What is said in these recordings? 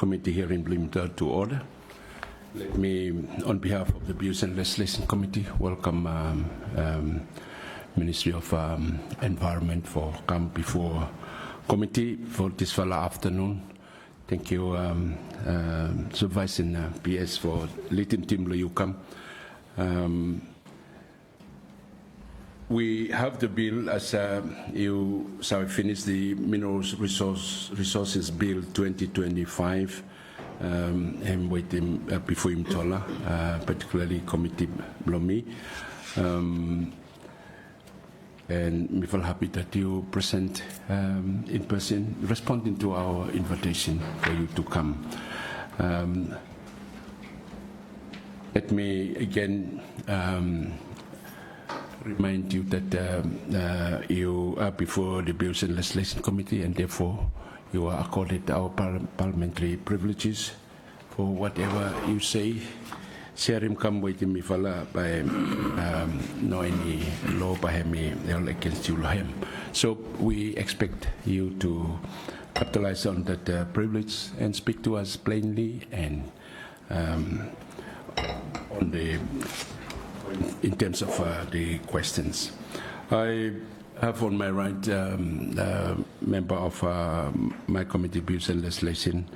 committee here in Bloomington to order. Let me, on behalf of the Bills and Legislation Committee, welcome Ministry of Environment for come before committee for this afternoon. Thank you, Supervisor PS for leading team Luyukam. We have the bill as you shall finish the Minerals Resources Bill 2025 and waiting before him Tola, particularly Committee Blomi. And we feel happy that you present in person, responding to our invitation for you to come. Let me again remind you that you are before the Bills and Legislation Committee, and therefore you are accorded our parliamentary privileges for whatever you say. Sharim kam waiting me fala by no any law by me against you him. So we expect you to capitalize on that privilege and speak to us plainly and on the in terms of the questions. I have on my right member of my committee, Bills and Legislation,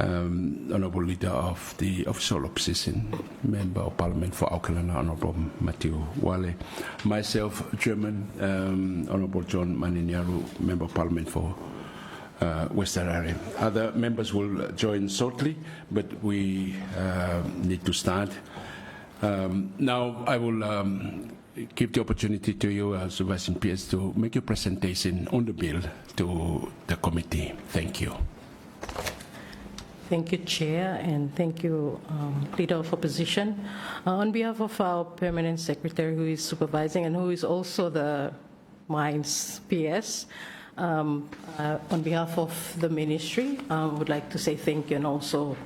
Honourable Leader of the Official Opposition, Member of Parliament for Auckland, Honourable Matthew Wale. Myself, Chairman, Honourable John Maninyaru, Member of Parliament for Western Area. Other members will join shortly, but we need to start. Now I will give the opportunity to you, Supervisor PS, to make your presentation on the bill to the committee. Thank you. Thank you, Chair, and thank you, Leader of Opposition. On behalf of our Permanent Secretary, who is supervising and who is also the Mines PS, on behalf of the Ministry, I would like to say thank you and also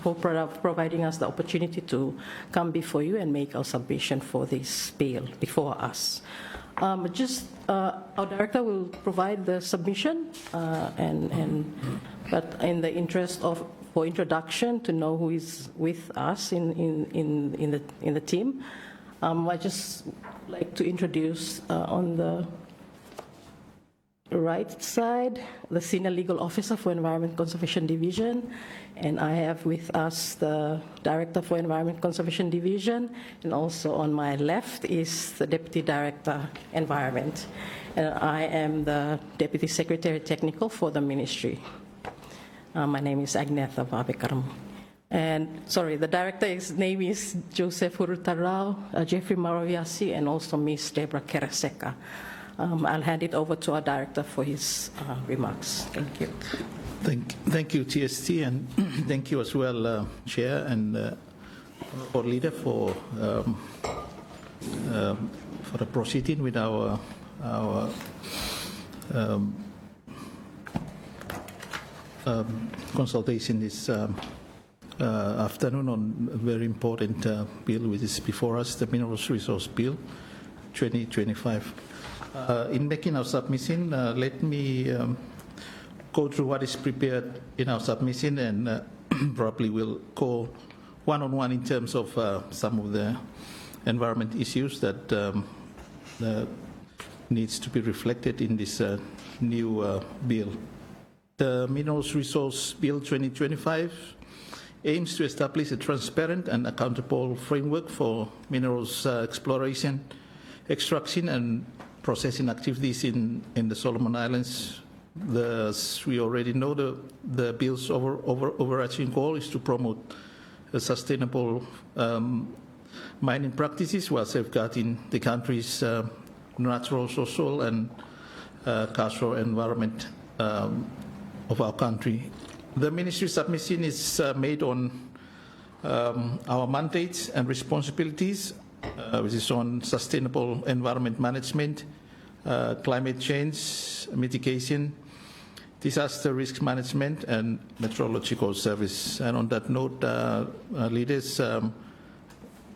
for providing us the opportunity to come before you and make our submission for this bill before us. Our Director will provide the submission, but in the interest of for introduction to know who is with us in the team, I just like to introduce on the right side the Senior Legal Officer for Environment Conservation Division, and I have with us the Director for Environment Conservation Division, and also on my left is the Deputy Director Environment, and I am the Deputy Secretary Technical for the Ministry. My name is Agnetha Vavekaram. And sorry, the director's name is Joseph Hurutarao, Jeffrey Maraviasi, and also Ms. Deborah Kereseka. I'll hand it over to our director for his remarks. Thank you. Thank you, TST, and thank you as well, Chair and our leader for the proceeding with our consultation this afternoon on a very important bill which is before us, the Minerals Resource Bill 2025. In making our submission, let me go through what is prepared in our submission, and probably we'll go one-on-one in terms of some of the environment issues that needs to be reflected in this new bill. The Minerals Resource Bill 2025 aims to establish a transparent and accountable framework for minerals exploration, extraction, and processing activities in the Solomon Islands. As we already know, the bill's overarching goal is to promote a sustainable mining practices while safeguarding the country's natural, social, and cultural environment of our country. The Ministry submission is made on our mandates and responsibilities, which is on sustainable environment management, climate change mitigation, disaster risk management, and meteorological service. And on that note, leaders,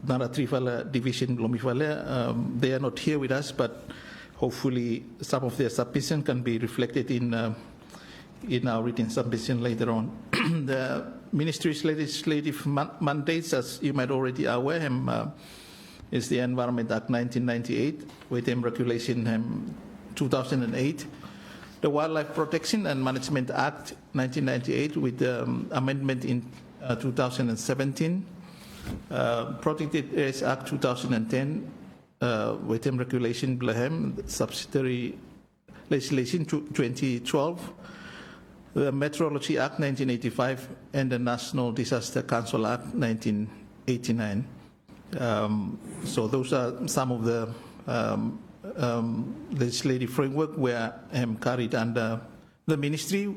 Naratrifala Division Glomifale, they are not here with us, but hopefully some of their submission can be reflected in in our written submission later on. The Ministry's legislative mandates, as you might already aware, is the Environment Act 1998, with Regulation 2008, the Wildlife Protection and Management Act 1998, with amendment in 2017, Protected Areas Act 2010, with Regulation subsidiary legislation 2012, the Meteorology Act 1985, and the National Disaster Council Act 1989. So those are some of the legislative framework where carried under the ministry,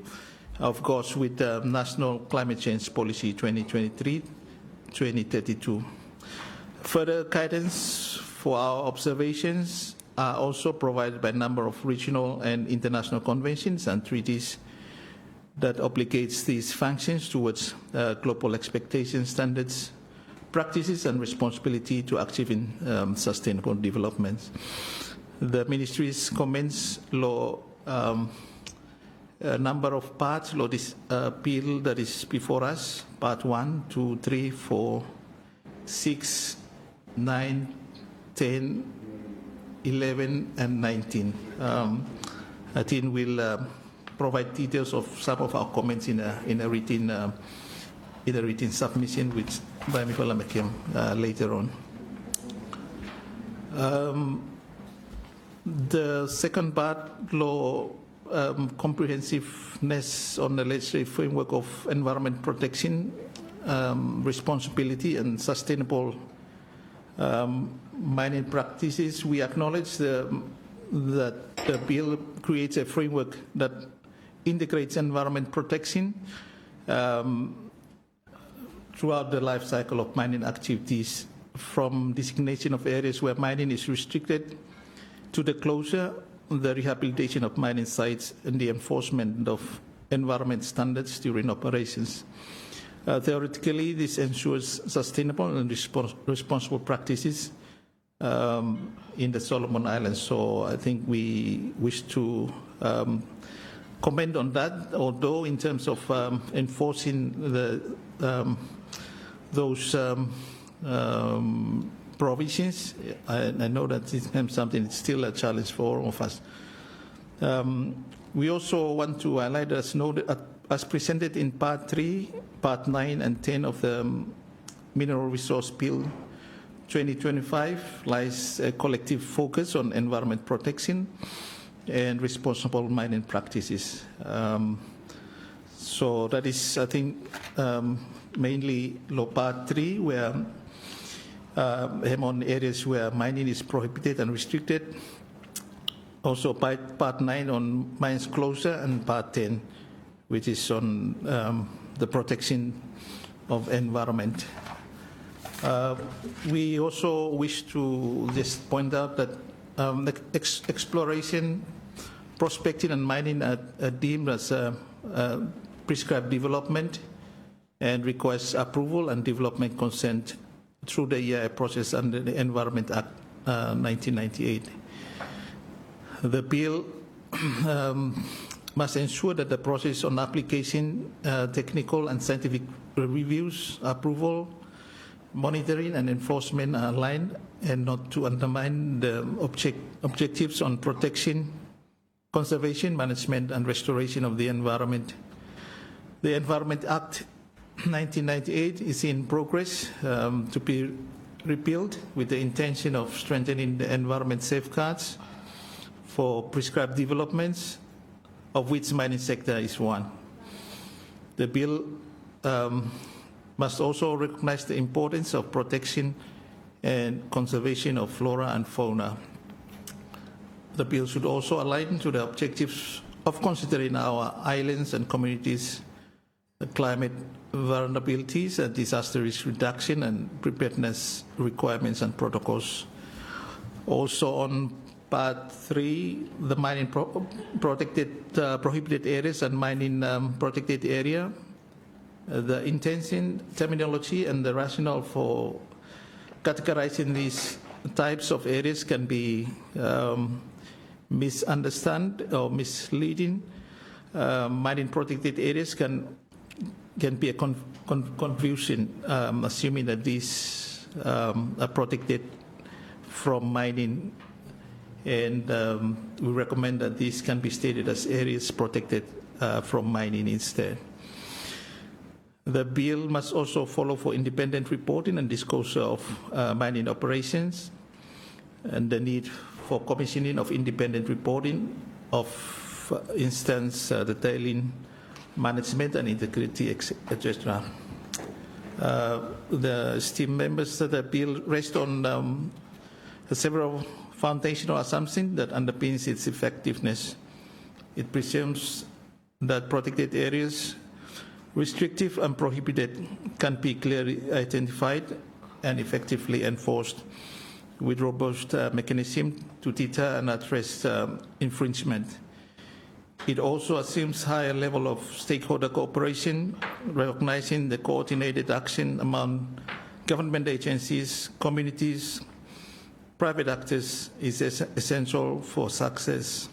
of course, with the National Climate Change Policy 2023-2032. Further guidance for our observations are also provided by a number of regional and international conventions and treaties that obligates these functions towards global expectations, standards, practices, and responsibility to achieving sustainable development. The ministry's comments law a number of parts law this bill that is before us: part 1, 2, 3, 4, 6, 9, 10, 11, and 19. I think we'll provide details of some of our comments in a written submission, which by Mikola Mekem later on. The second part, law comprehensiveness on the legislative framework of environment protection, responsibility, and sustainable mining practices. We acknowledge that the bill creates a framework that integrates environment protection throughout the life cycle of mining activities, from designation of areas where mining is restricted to the closure, the rehabilitation of mining sites, and the enforcement of environment standards during operations. Theoretically, this ensures sustainable and responsible practices in the Solomon Islands. So I think we wish to comment on that, although in terms of enforcing those provisions, I know that it's something that's still a challenge for all of us. We also want to highlight, as presented in Part 3, Part 9, and 10 of the Mineral Resource Bill 2025, lies a collective focus on environment protection and responsible mining practices. So that is, I think, mainly law Part 3, where on areas where mining is prohibited and restricted. Also Part 9 on mines closure, and Part 10, which is on the protection of environment. We also wish to just point out that exploration, prospecting, and mining are deemed as prescribed development and requires approval and development consent through the EIA process under the Environment Act 1998. The bill must ensure that the process on application, technical and scientific reviews, approval, monitoring, and enforcement are aligned, and not to undermine the objectives on protection, conservation, management, and restoration of the environment. The Environment Act 1998 is in progress to be repealed, with the intention of strengthening the environment safeguards for prescribed developments, of which mining sector is one. The bill must also recognize the importance of protection and conservation of flora and fauna. The bill should also align to the objectives of considering our islands and communities, the climate vulnerabilities, and disaster risk reduction and preparedness requirements and protocols. Also on Part 3, the mining prohibited areas and mining protected area, the intention, terminology, and the rationale for categorizing these types of areas can be misunderstood or misleading. mining protected areas can be a confusion, assuming that these are protected from mining, and we recommend that these can be stated as areas protected from mining instead. The bill must also follow for independent reporting and disclosure of mining operations, and the need for commissioning of independent reporting of, for instance, the tailing management and integrity, etc. The esteemed members, the bill rests on several foundational assumptions that underpins its effectiveness. It presumes that protected areas, restrictive and prohibited, can be clearly identified and effectively enforced with robust mechanism to deter and address infringement. It also assumes higher level of stakeholder cooperation, recognizing the coordinated action among government agencies, communities, private actors is essential for success.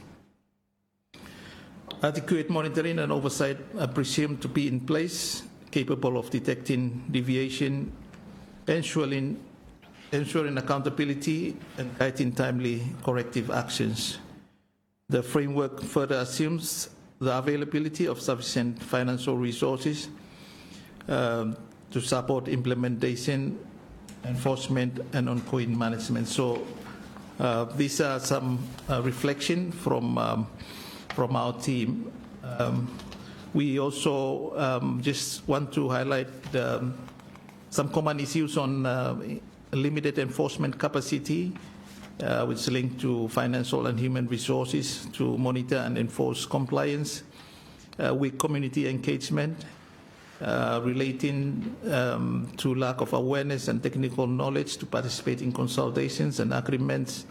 Adequate monitoring and oversight are presumed to be in place, capable of detecting deviation, ensuring accountability, and guiding timely corrective actions. The framework further assumes the availability of sufficient financial resources to support implementation, enforcement, and ongoing management. So these are some reflection from our team. We also just want to highlight some common issues on limited enforcement capacity, which is linked to financial and human resources to monitor and enforce compliance, with community engagement, relating to lack of awareness and technical knowledge to participate in consultations and agreements,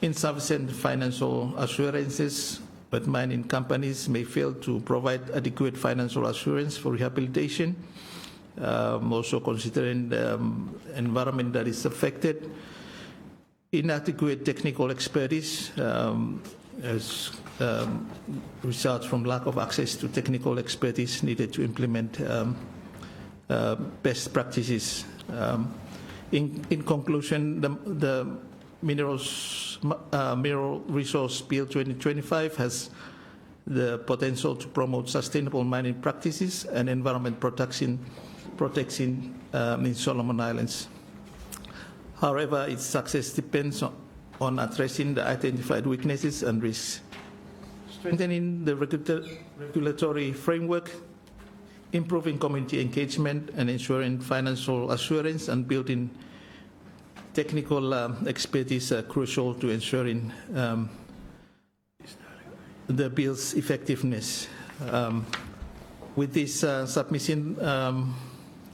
insufficient financial assurances, but mining companies may fail to provide adequate financial assurance for rehabilitation, also considering the environment that is affected, inadequate technical expertise as results from lack of access to technical expertise needed to implement best practices. In conclusion, the Mineral Resource Bill 2025 has the potential to promote sustainable mining practices and environment protection in Solomon Islands. However, its success depends on addressing the identified weaknesses and risks, strengthening the regulatory framework, improving community engagement, and ensuring financial assurance and building technical expertise are crucial to ensuring the bill's effectiveness. With this submission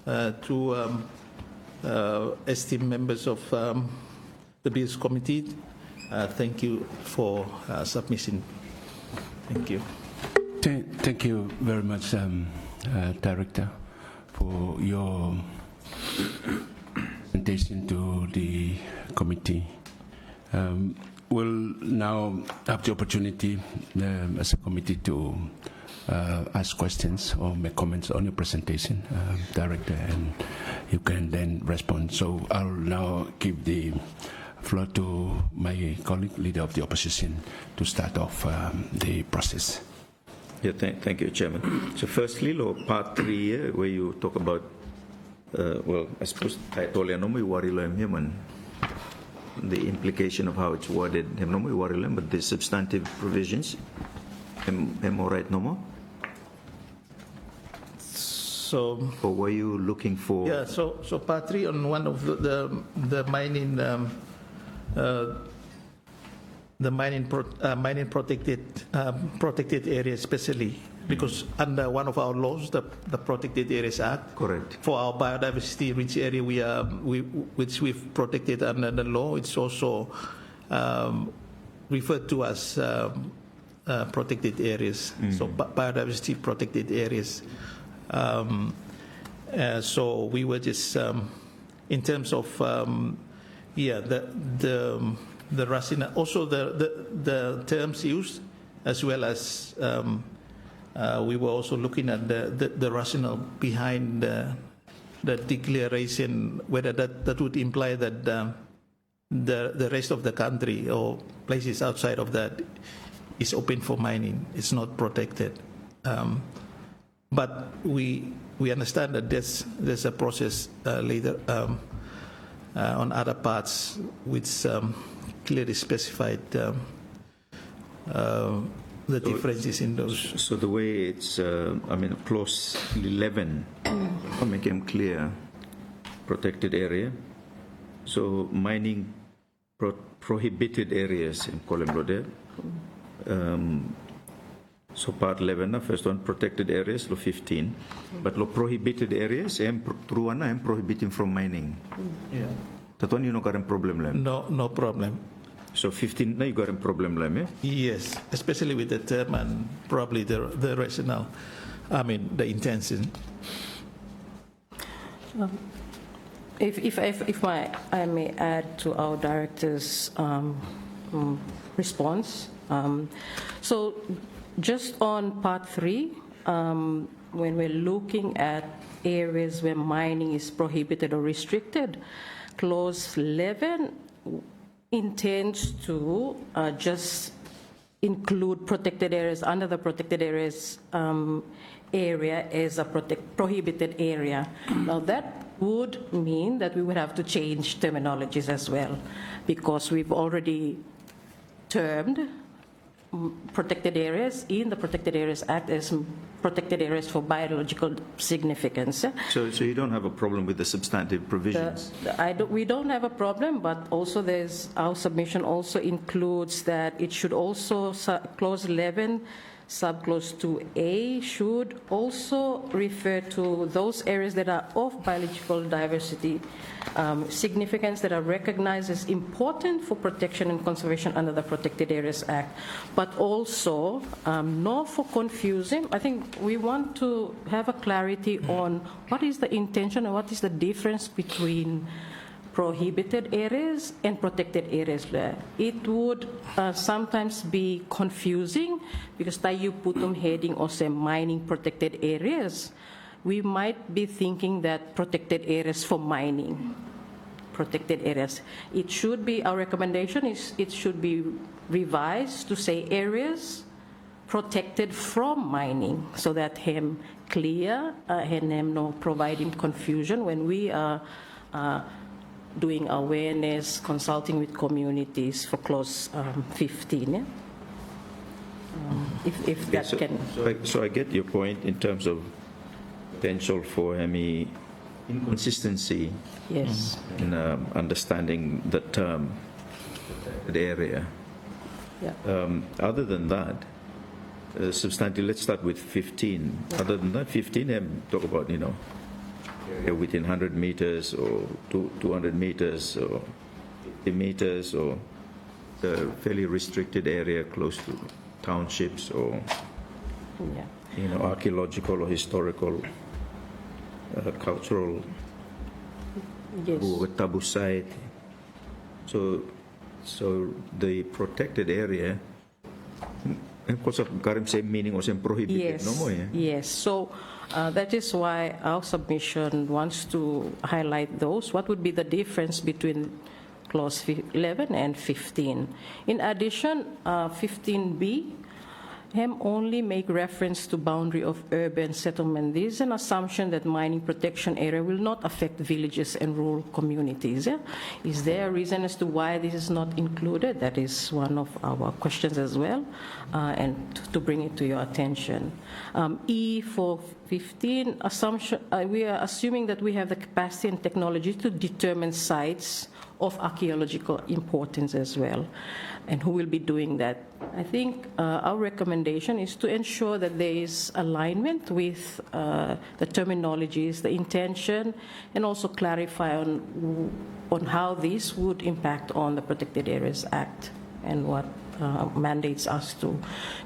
to esteemed members of the Bills Committee, thank you for submission. Thank you. Thank you very much, Director, for your presentation to the committee. We'll now have the opportunity as a committee to ask questions or make comments on your presentation, Director, and you can then respond. So I'll now give the floor to my colleague, Leader of the Opposition, to start off the process. Yeah, thank you, Chairman. So firstly, part 3, where you talk about, well, I suppose title the implication of how it's worded, but the substantive provisions, am I right, no more? So, or were you looking for? Yeah, so part 3 on one of the mining protected area, especially because under one of our laws, the Protected Areas Act. Correct. For our biodiversity rich area, which we've protected under the law, it's also referred to as protected areas. Mm-hmm. So biodiversity protected areas. So we were just in terms of the rationale, also the terms used, as well as We were also looking at the rationale behind the declaration, whether that would imply that the rest of the country or places outside of that is open for mining. It's not protected. But we understand that there's a process later on other parts which clearly specified the differences in those. So the way it's, clause 11, to make them clear, protected area. So mining prohibited areas in Kolemblo there. So part 11, the first one, protected areas, law 15. But law prohibited areas, I'm prohibiting from mining. Yeah. That one you no got a problem, Lem? No problem. So 15, now you got a problem, Lem, eh? Yes, especially with the term and probably the rationale, the intention. If I may add to our director's response. So just on part 3, when we're looking at areas where mining is prohibited or restricted, clause 11 intends to just include protected areas under the protected areas area as a prohibited area. Now that would mean that we would have to change terminologies as well, because we've already termed protected areas in the Protected Areas Act as protected areas for biological significance. So you don't have a problem with the substantive provisions? We don't have a problem, but also our submission also includes that it should also, clause 11, subclause 2A should also refer to those areas that are of biological diversity significance that are recognized as important for protection and conservation under the Protected Areas Act, but also not for confusing. I think we want to have a clarity on what is the intention and what is the difference between prohibited areas and protected areas. It would sometimes be confusing because tayo putum heading o sa mining protected areas. We might be thinking that protected areas for mining, protected areas. It should be, our recommendation is it should be revised to say areas protected from mining, so that him clear, him no providing confusion when we are doing awareness, consulting with communities for clause 15. Yeah? If that can. So I get your point in terms of potential for any inconsistency Yes. in understanding the term, the area. Yeah. Other than that, substantive, let's start with 15. Other than that, 15, talk about, area within 100 meters or 200 meters or 50 meters or the fairly restricted area close to townships or, archaeological or historical, cultural, Yes. or tabu site. So the protected area, same meaning or same prohibited, Yes. no more, yeah? Yes. So that is why our submission wants to highlight those. What would be the difference between clause 11 and 15? In addition, 15B, only make reference to boundary of urban settlement. This is an assumption that mining protection area will not affect villages and rural communities. Yeah? Is there a reason as to why this is not included? That is one of our questions as well, and to bring it to your attention. E for 15, assumption, we are assuming that we have the capacity and technology to determine sites of archaeological importance as well. And who will be doing that? I think our recommendation is to ensure that there is alignment with the terminologies, the intention, and also clarify on how this would impact on the Protected Areas Act and what mandates us to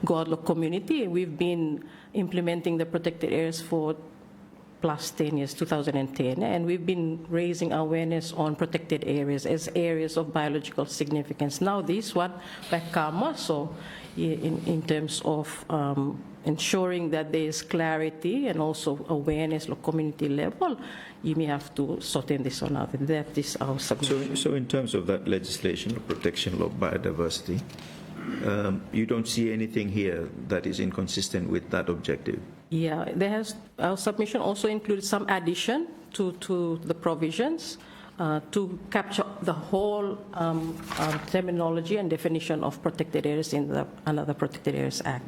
go out to the community. We've been implementing the protected areas for plus 10 years, 2010, and we've been raising awareness on protected areas as areas of biological significance. Now this one by CAMA, so in terms of ensuring that there is clarity and also awareness at community level, you may have to sort in this one out. That is our submission. So in terms of that legislation, protection of biodiversity, you don't see anything here that is inconsistent with that objective? Yeah, our submission also includes some addition to the provisions to capture the whole terminology and definition of protected areas in the another Protected Areas Act.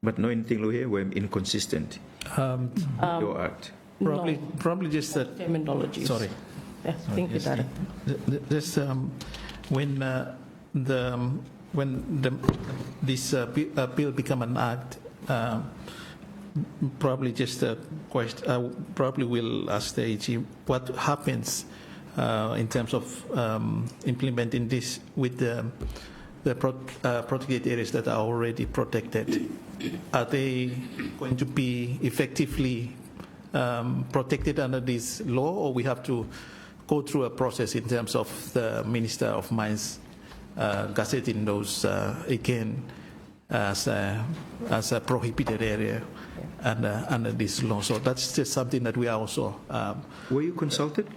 But no anything here where inconsistent your act? Probably just that. Terminologies. Sorry. Yeah, thank you, Director. This when this bill become an act, probably just a question. Probably will ask the AG what happens in terms of implementing this with the protected areas that are already protected. Are they going to be effectively protected under this law, or we have to go through a process in terms of the Minister of Mines gazetting those again as a prohibited area under this law? So that's just something that we are also. Were you consulted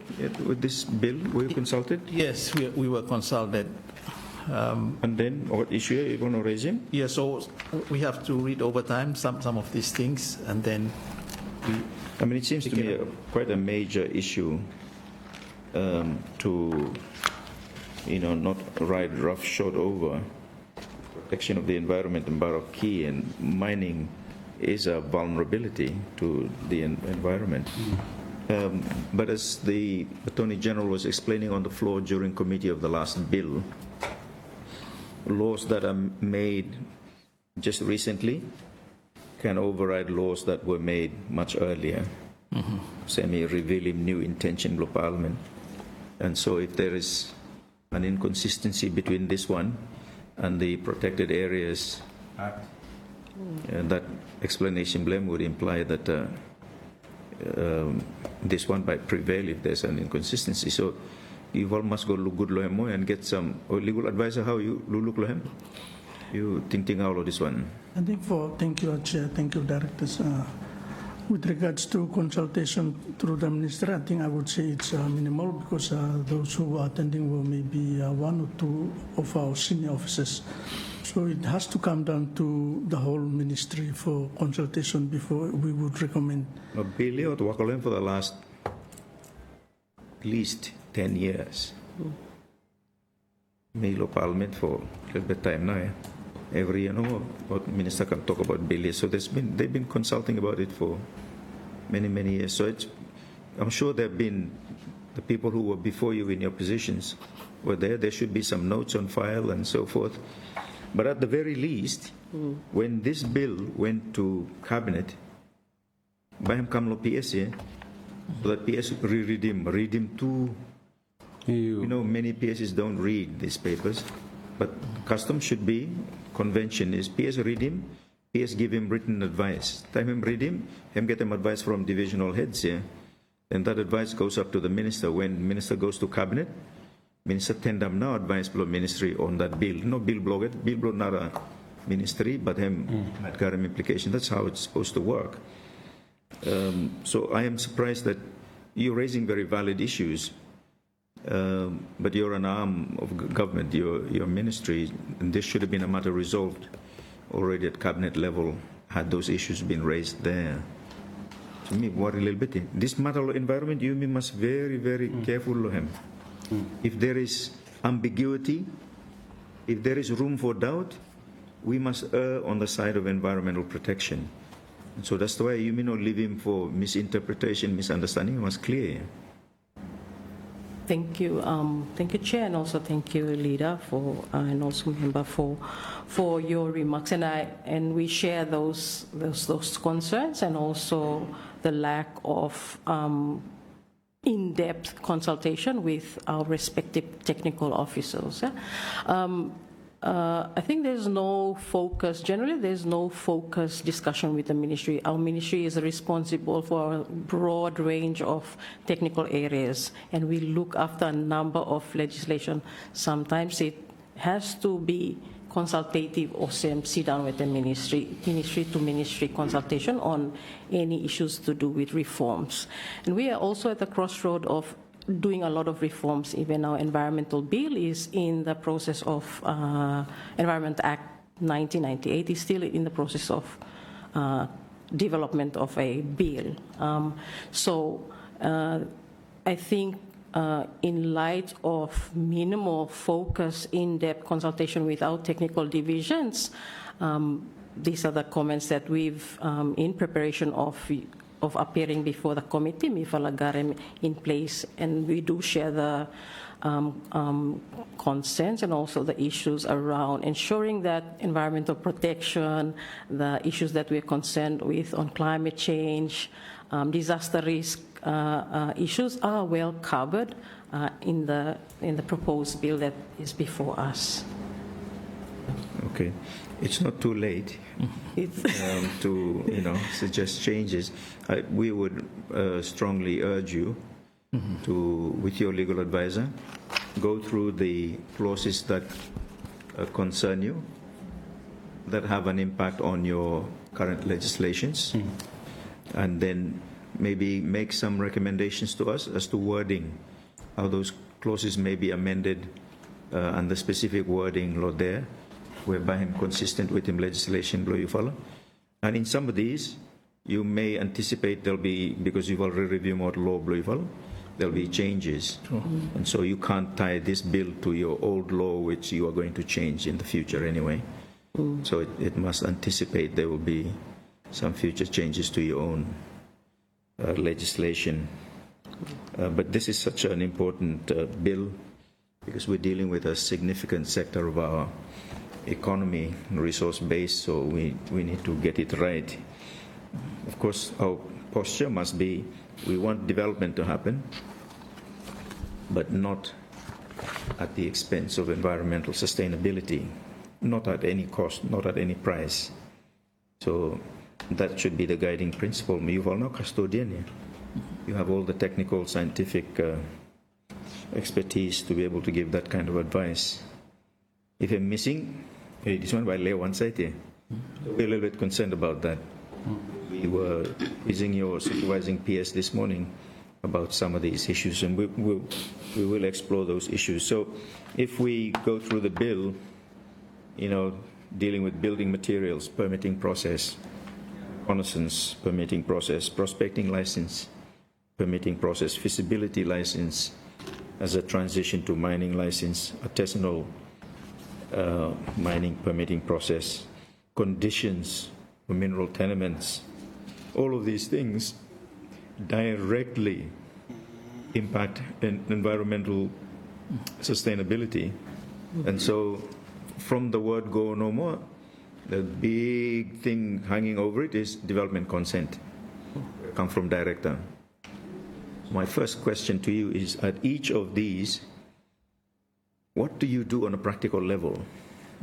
with this bill? Were you consulted? Yes, we were consulted. And then, what issue you going to raise him? Yeah, so we have to read over time some of these things, and then I mean, it seems to me quite a major issue to, not ride roughshod over. Protection of the environment in Barok Key, and mining is a vulnerability to the environment. But as the Attorney General was explaining on the floor during committee of the last bill, laws that are made just recently can override laws that were made much earlier, semi-revealing new intention of Parliament. And so if there is an inconsistency between this one and the Protected Areas Act, that explanation blame would imply that this one might prevail if there's an inconsistency. So you all must go look good Lohem and get some legal advisor. How you look Lohem? You thinking out of this one? I think thank you, Chair. Thank you, Directors. With regards to consultation through the Minister, I think I would say it's minimal, because those who are attending were maybe one or two of our senior officers. So it has to come down to the whole ministry for consultation before we would recommend. Billy or Wakolem for the last at least 10 years. Milo Parliament for a little bit time now. Every year, what minister can talk about Billy. So they've been consulting about it for many, many years. So I'm sure there have been the people who were before you in your positions were there. There should be some notes on file and so forth. But at the very least, when this bill went to cabinet, Bayam Kamlo PS, so that PS read him too. Many PSs don't read these papers, but custom should be, convention is PS read him, PS give him written advice. Time him read him get him advice from divisional heads here. And that advice goes up to the minister. When minister goes to cabinet, minister tender now advice below ministry on that bill. No bill blogged, bill blog not a ministry, but him Madgaram implication. That's how it's supposed to work. So I am surprised that you're raising very valid issues. But you're an arm of government, your ministry, and this should have been a matter resolved already at cabinet level had those issues been raised there. To me, worry a little bit. This matter of environment, you must very, very careful of him. If there is ambiguity, if there is room for doubt, we must err on the side of environmental protection. And so that's the way you may not leave him for misinterpretation, misunderstanding. You must clear. Thank you, Chair, and also thank you, Leader, and also Member for your remarks. And we share those concerns, and also the lack of in-depth consultation with our respective technical officers. I think there's no focus, generally there's no focus discussion with the ministry. Our ministry is responsible for a broad range of technical areas, and we look after a number of legislation. Sometimes it has to be consultative or sit down with the ministry to ministry consultation on any issues to do with reforms. And we are also at the crossroad of doing a lot of reforms. Even our environmental bill is in the process of Environment Act 1998 is still in the process of development of a bill. I think in light of minimal focus, in-depth consultation with our technical divisions, these are the comments that we've, in preparation of appearing before the committee, Mifalagarem in place, and we do share the concerns and also the issues around ensuring that environmental protection, the issues that we're concerned with on climate change, disaster risk issues are well covered in the proposed bill that is before us. Okay, it's not too late to suggest changes. We would strongly urge you to, with your legal advisor, go through the clauses that concern you, that have an impact on your current legislations, and then maybe make some recommendations to us as to wording, how those clauses may be amended, and the specific wording law there, whereby I'm consistent with him legislation law you follow. And in some of these, you may anticipate there'll be, because you've already reviewed what law you follow, there'll be changes. And so you can't tie this bill to your old law, which you are going to change in the future anyway. So it must anticipate there will be some future changes to your own legislation. But this is such an important bill because we're dealing with a significant sector of our economy, resource base, so we need to get it right. Of course, our posture must be, we want development to happen, but not at the expense of environmental sustainability, not at any cost, not at any price. So that should be the guiding principle. You've all no custodian here. You have all the technical, scientific expertise to be able to give that kind of advice. If I'm missing, this one by lay one side here. We're a little bit concerned about that. We were using your supervising PS this morning about some of these issues, and we will explore those issues. So if we go through the bill, dealing with building materials, permitting process, reconnaissance, permitting process, prospecting license, permitting process, feasibility license as a transition to mining license, artisanal mining permitting process, conditions for mineral tenements, all of these things directly impact environmental sustainability. And so from the word go no more, the big thing hanging over it is development consent. Come from director. My first question to you is, at each of these, what do you do on a practical level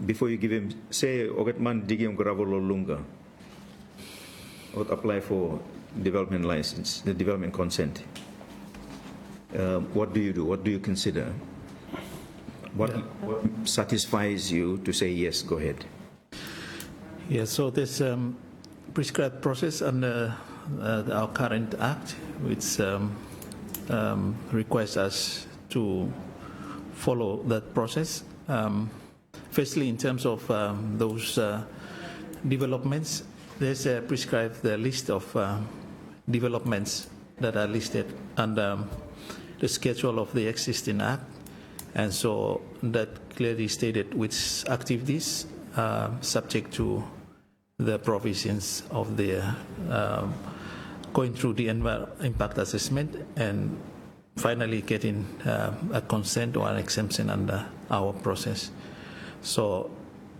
before you give him, say, Ogatman Digium Gravel or Lunga, or apply for development license, the development consent? What do you do? What do you consider? What satisfies you to say, yes, go ahead? Yeah, so there's prescribed process under our current act, which requires us to follow that process. Firstly, in terms of those developments, there's prescribed the list of developments that are listed under the schedule of the existing act, and so that clearly stated which activities subject to the provisions of the going through the impact assessment and finally getting a consent or an exemption under our process. So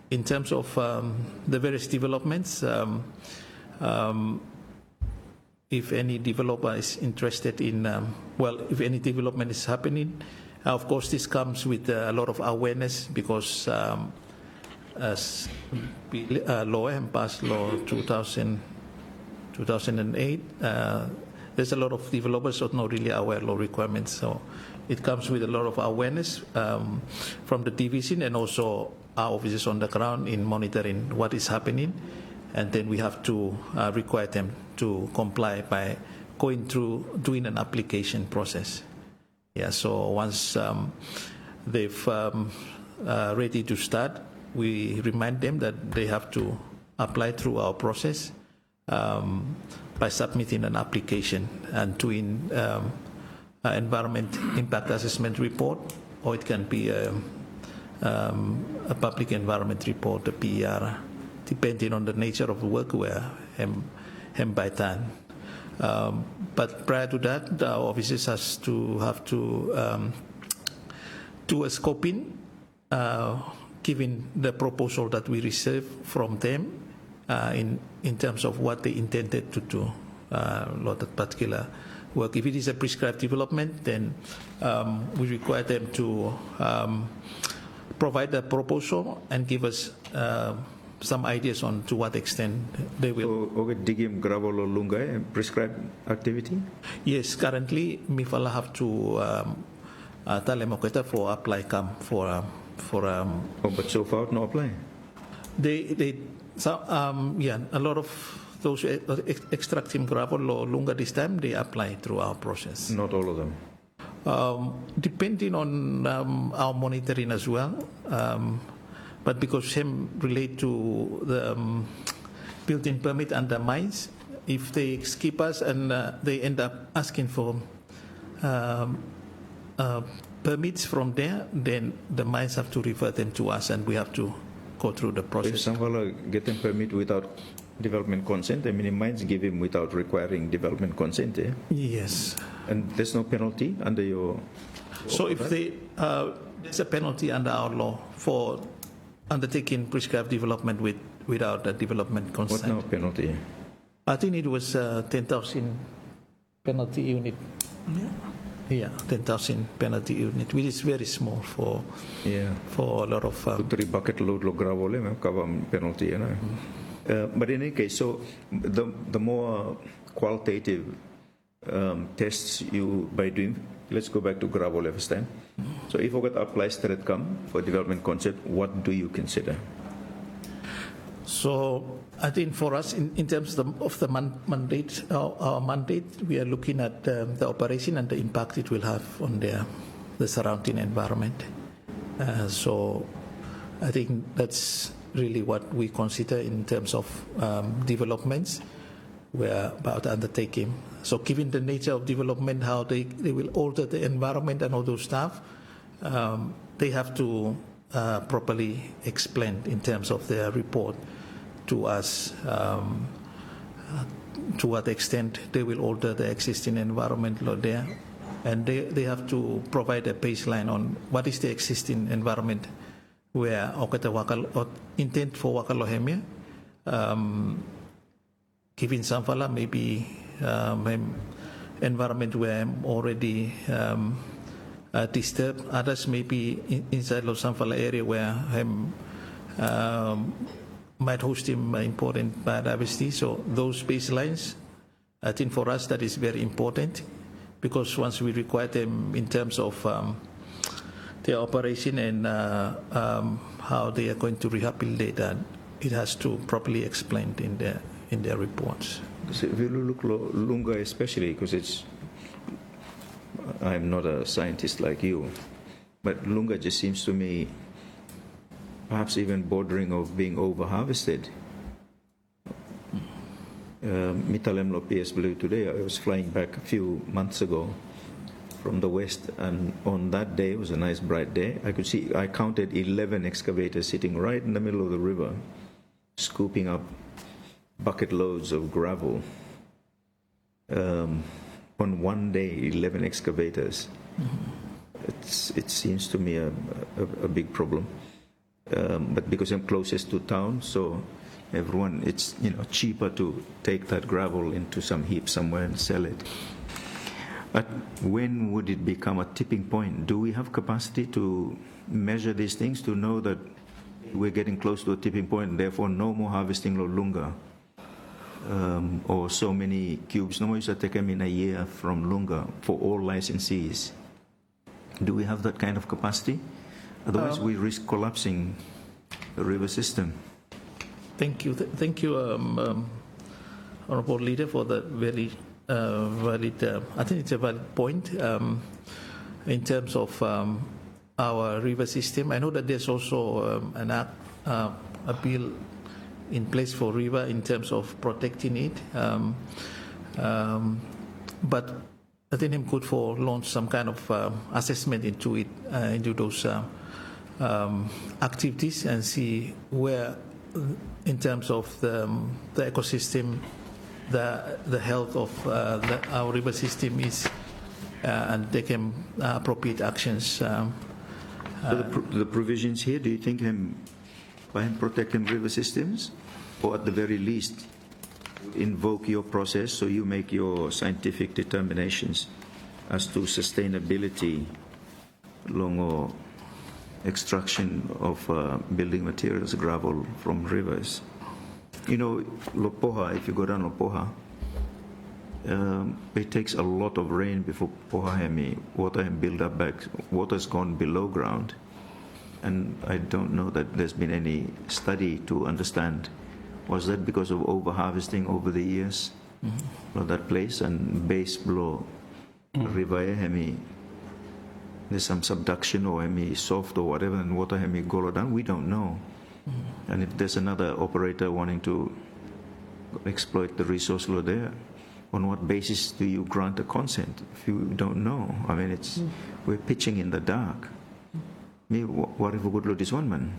in terms of the various developments, if any developer is interested in, if any development is happening, of course this comes with a lot of awareness because as law and passed law 2008. There's a lot of developers who are not really aware of law requirements, so it comes with a lot of awareness from the division and also our officers on the ground in monitoring what is happening, and then we have to require them to comply by going through doing an application process. Yeah, so once they've ready to start, we remind them that they have to apply through our process by submitting an application and doing an environment impact assessment report, or it can be a public environment report, a PER, depending on the nature of the work where Hembaitan. But prior to that, our officers have to do a scoping, given the proposal that we receive from them in terms of what they intended to do, that particular work. If it is a prescribed development, then we require them to provide a proposal and give us some ideas on to what extent they will. Okay, digging gravel or lunga, prescribed activity? Yes, currently Mifala have to Talemoketa for apply come for but so far no apply. They yeah, a lot of those extracting gravel or lunga this time they apply through our process. Not all of them. Depending on our monitoring as well, but because him relate to the building permit under mines, if they skip us and they end up asking for permits from there, then the mines have to refer them to us and we have to go through the process. If someone get a permit without development consent, I mean, mines give him without requiring development consent, eh? Yes. And there's no penalty under your... So if they, there's a penalty under our law for undertaking prescribed development without a development consent. What now penalty? I think it was 10,000 penalty unit. Yeah, 10,000 penalty unit, which is very small for a lot of... 3 bucket load of gravel, cover penalty, you know. But in any case, so the more qualitative tests you by doing, let's go back to gravel first time. So if OGAT applies threat come for development concept, what do you consider? So I think for us, in terms of the mandate, our mandate, we are looking at the operation and the impact it will have on the surrounding environment. So I think that's really what we consider in terms of developments we're about undertaking. So given the nature of development, how they will alter the environment and all those stuff, they have to properly explain in terms of their report to us to what extent they will alter the existing environment there. And they have to provide a baseline on what is the existing environment where Okata intent for Wakalohemia, given Samfala, maybe environment where already disturbed. Others may be inside Los Samfala area where might host him important biodiversity. So those baselines, I think for us that is very important, because once we require them in terms of their operation and how they are going to rehabilitate that, it has to properly explain in their reports. So if you look Lunga especially, because I'm not a scientist like you, but Lunga just seems to me perhaps even bordering of being over-harvested. Mitalemlo PS Blue today, I was flying back a few months ago from the west, and on that day, it was a nice bright day, I counted 11 excavators sitting right in the middle of the river, scooping up bucket loads of gravel. On one day, 11 excavators. It seems to me a big problem. But because I'm closest to town, so everyone, it's cheaper to take that gravel into some heap somewhere and sell it. But when would it become a tipping point? Do we have capacity to measure these things to know that we're getting close to a tipping point, and therefore no more harvesting lo Lunga, or so many cubes. No more used to take them in a year from Lunga for all licensees. Do we have that kind of capacity? Otherwise, we risk collapsing the river system. Thank you. Thank you, Honorable Leader, for that very valid, I think it's a valid point in terms of our river system. I know that there's also a bill in place for river in terms of protecting it. But I think it's good for launch some kind of assessment into it, into those activities, and see where, in terms of the ecosystem, the health of our river system is, and taking appropriate actions. So the provisions here, do you think by protecting river systems, or at the very least, invoke your process so you make your scientific determinations as to sustainability, long extraction of building materials, gravel from rivers? You know, Lopoha, if you go down Lopoha, it takes a lot of rain before Pohahemi water can build up back. Water's gone below ground, and I don't know that there's been any study to understand, was that because of over-harvesting over the years of that place, and base below river hemi, there's some subduction, or hemi soft or whatever, and water hemi go down? We don't know. And if there's another operator wanting to exploit the resource load there, on what basis do you grant a consent if you don't know? I mean, we're pitching in the dark. What if we could do this one, man?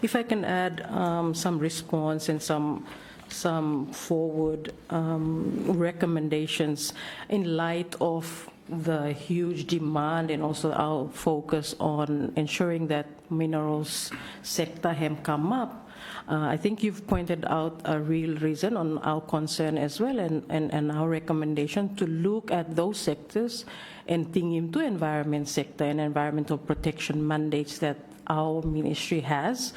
If I can add some response and some forward recommendations in light of the huge demand and also our focus on ensuring that minerals sector have come up. I think you've pointed out a real reason on our concern as well, and our recommendation to look at those sectors and think into environment sector and environmental protection mandates that our ministry has,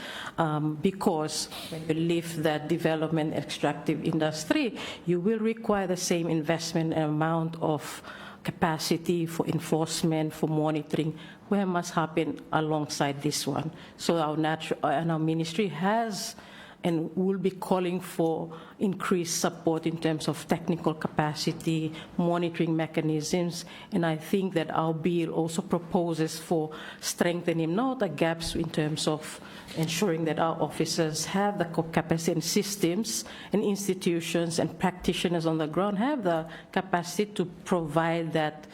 because when you lift that development extractive industry, you will require the same investment and amount of capacity for enforcement, for monitoring, where must happen alongside this one. So our ministry has and will be calling for increased support in terms of technical capacity, monitoring mechanisms, and I think that our bill also proposes for strengthening not the gaps in terms of ensuring that our officers have the capacity, and systems and institutions and practitioners on the ground have the capacity to provide that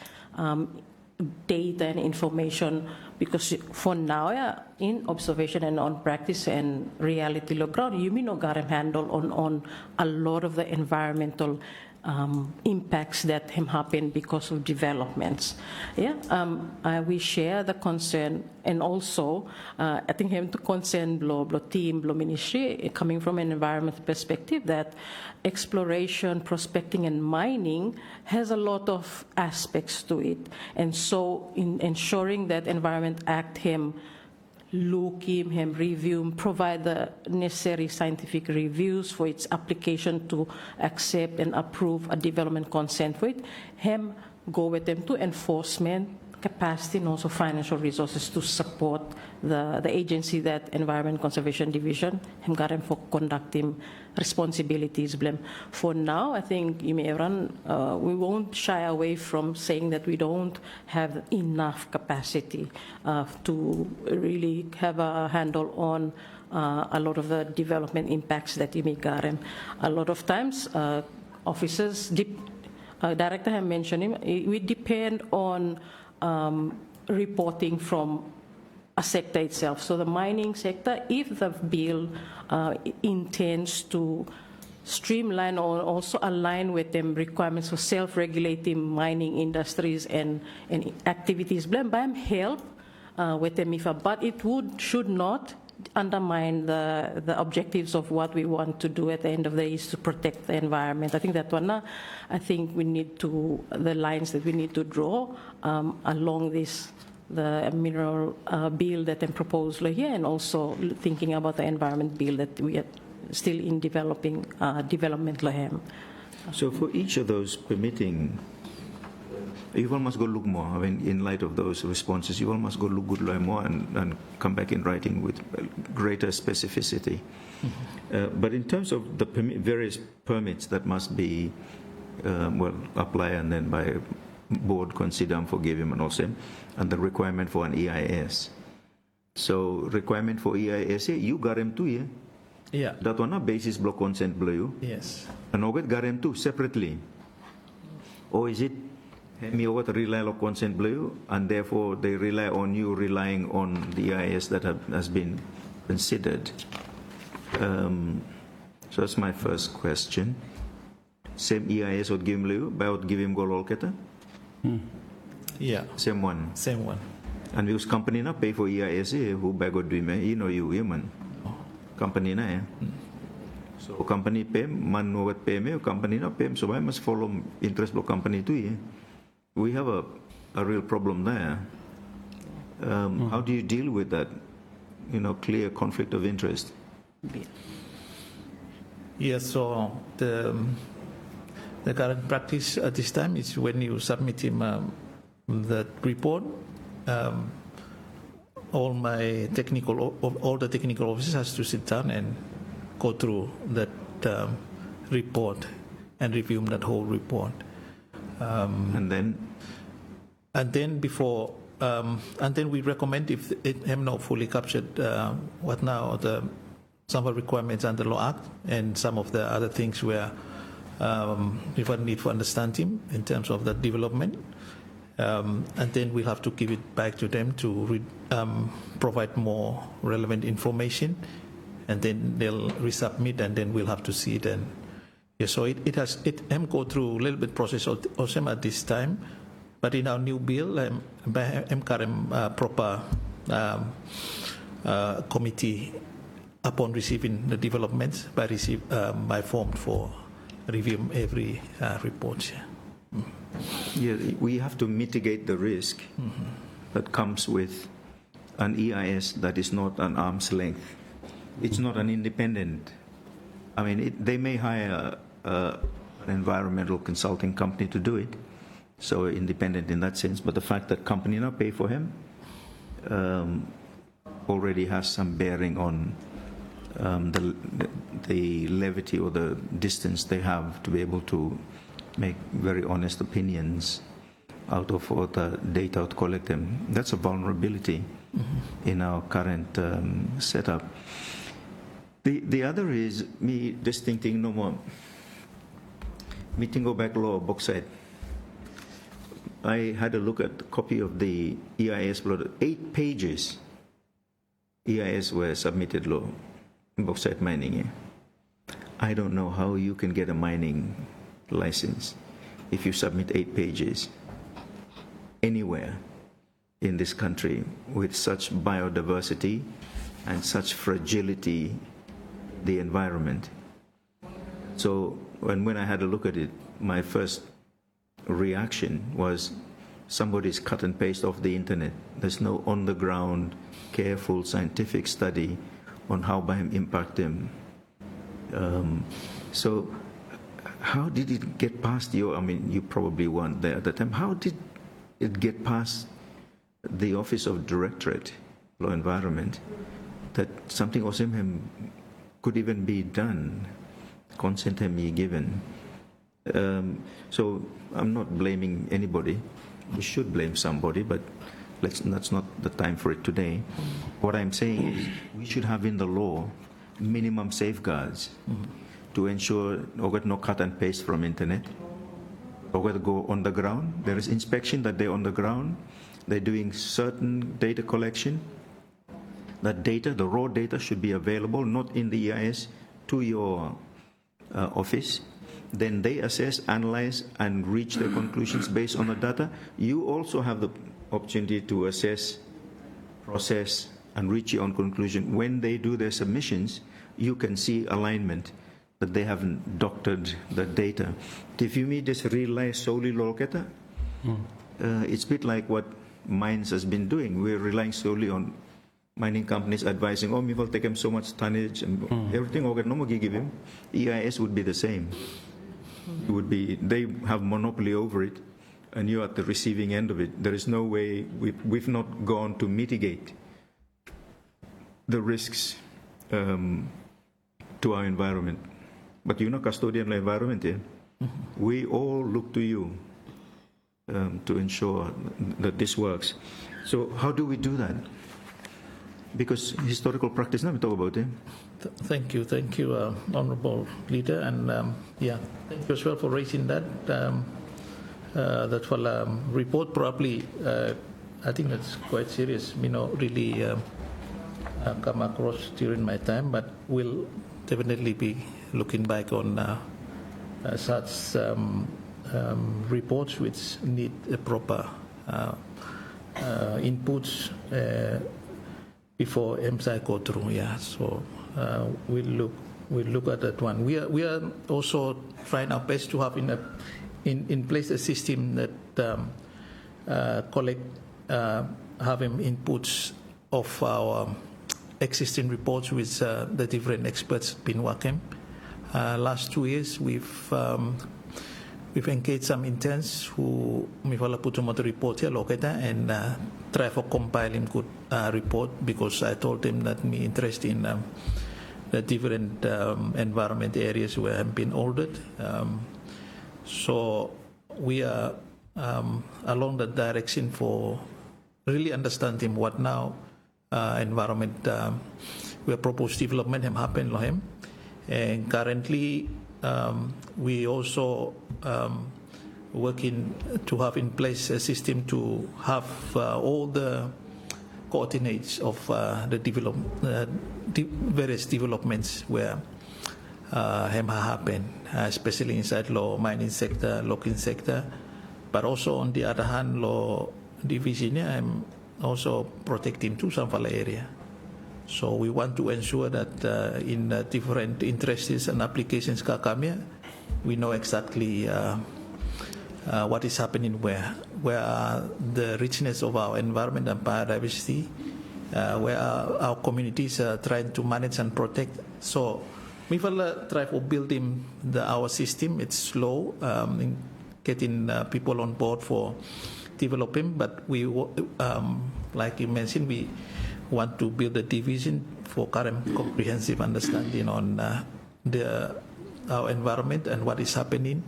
data and information, because for now, in observation and on practice and reality low ground, you may not got a handle on a lot of the environmental impacts that have happened because of developments. We share the concern, and also I think him to concern blo team, blo ministry, coming from an environmental perspective, that exploration, prospecting, and mining has a lot of aspects to it, and so in ensuring that Environment Act him look him, review, provide the necessary scientific reviews for its application to accept and approve a development consent for it, him go with them to enforcement capacity and also financial resources to support the agency, that Environment Conservation Division, him got him for conducting responsibilities blame. For now, I think we won't shy away from saying that we don't have enough capacity to really have a handle on a lot of the development impacts that you may get. A lot of times, officers, director have mentioned him, we depend on reporting from a sector itself. So the mining sector, if the bill intends to streamline or also align with them requirements for self-regulating mining industries and activities, by help with them, but it should not undermine the objectives of what we want to do at the end of the day, is to protect the environment. I think that one, I think we need to, the lines that we need to draw along this the mineral bill that I proposed here, and also thinking about the environment bill that we are still in development lahem. So for each of those permitting, you all must go look more. I mean, in light of those responses, you all must go look good more and come back in writing with greater specificity. But in terms of the various permits that must be, apply and then by board consider and forgive him and also, and the requirement for an EIS. So requirement for EIS, you got him too, yeah? Yeah. That one, basis block consent blue. Yes. And Ogat got him too separately. Or is it me Ogat rely on consent blue and therefore they rely on you relying on the EIS that has been considered? So that's my first question. Same EIS would give him blue, but would give him go lolketa? Yeah. Same one. Same one. And because company na pay for EIS, who bag would do me? You know you human. Company na eh. So company pay, man no what pay me, company na pay, so I must follow interest block company too. Yeah? We have a real problem there. How do you deal with that? Clear conflict of interest. Yes, so the current practice at this time is when you submit him the report, all the technical officers has to sit down and go through that report and review that whole report. And then we recommend if it have not fully captured some of the requirements under Law Act and some of the other things where we would need to understand him in terms of the development. And then we'll have to give it back to them to provide more relevant information, and then they'll resubmit, and then we'll have to see it. And yeah, so it go through a little bit process also at this time, but in our new bill, proper committee upon receiving the developments by form for review every report. Yeah, we have to mitigate the risk that comes with an EIS that is not an arm's length. It's not an independent. I mean, they may hire an environmental consulting company to do it, so independent in that sense. But the fact that company now pay for him already has some bearing on the levity or the distance they have to be able to make very honest opinions out of all the data to collect them. That's a vulnerability in our current setup. The other is me just thinking no more. Meeting go back law bauxite. I had a look at a copy of the EIS, 8 pages. EIS were submitted law, bauxite mining. Yeah? I don't know how you can get a mining license if you submit 8 pages anywhere in this country with such biodiversity and such fragility, the environment. So when I had a look at it, my first reaction was somebody's cut and paste off the internet. There's no on-the-ground, careful scientific study on how biome impact them. So how did it get past you probably weren't there at the time. How did it get past the Office of Directorate, Law Environment, that something awesome could even be done, consent be given? So I'm not blaming anybody. We should blame somebody, but that's not the time for it today. What I'm saying is we should have in the law minimum safeguards to ensure no cut and paste from internet. Go on the ground. There is inspection that they're on the ground. They're doing certain data collection. That data, the raw data, should be available, not in the EIS, to your office. Then they assess, analyze, and reach their conclusions based on the data. You also have the opportunity to assess, process, and reach your own conclusion. When they do their submissions, you can see alignment, that they haven't doctored the data. If you just rely solely locata, it's a bit like what mines has been doing. We're relying solely on mining companies advising, oh, we will take him so much tonnage and everything. Okay, no more give him. EIS would be the same. It would be, they have monopoly over it, and you're at the receiving end of it. There is no way, we've not gone to mitigate the risks to our environment. But you're not custodian of the environment here. We all look to you to ensure that this works. So how do we do that? Because historical practice, now we talk about it. Thank you, Honourable Leader, and yeah, thank you as well for raising that. That report probably, I think that's quite serious. Really come across during my time, but we'll definitely be looking back on such reports which need a proper inputs before MSI go through. Yeah, so we'll look at that one. We are also trying our best to have in place a system that collect having inputs of our existing reports with the different experts been working. Last 2 years, we've engaged some interns who mivala put on the report here located and try for compiling good report, because I told them that me interested in the different environment areas where I've been ordered. So we are along that direction for really understanding what now environment where proposed development have happened to him. And currently we also working to have in place a system to have all the coordinates of the various developments where have happened, especially inside law mining sector, logging sector, but also on the other hand, law division, I'm also protecting to some area. So we want to ensure that in different interests and applications kakamia, we know exactly what is happening where are the richness of our environment and biodiversity, where our communities are trying to manage and protect. So we will try for building our system. It's slow in getting people on board for developing, but we, like you mentioned, we want to build a division for current comprehensive understanding on our environment and what is happening,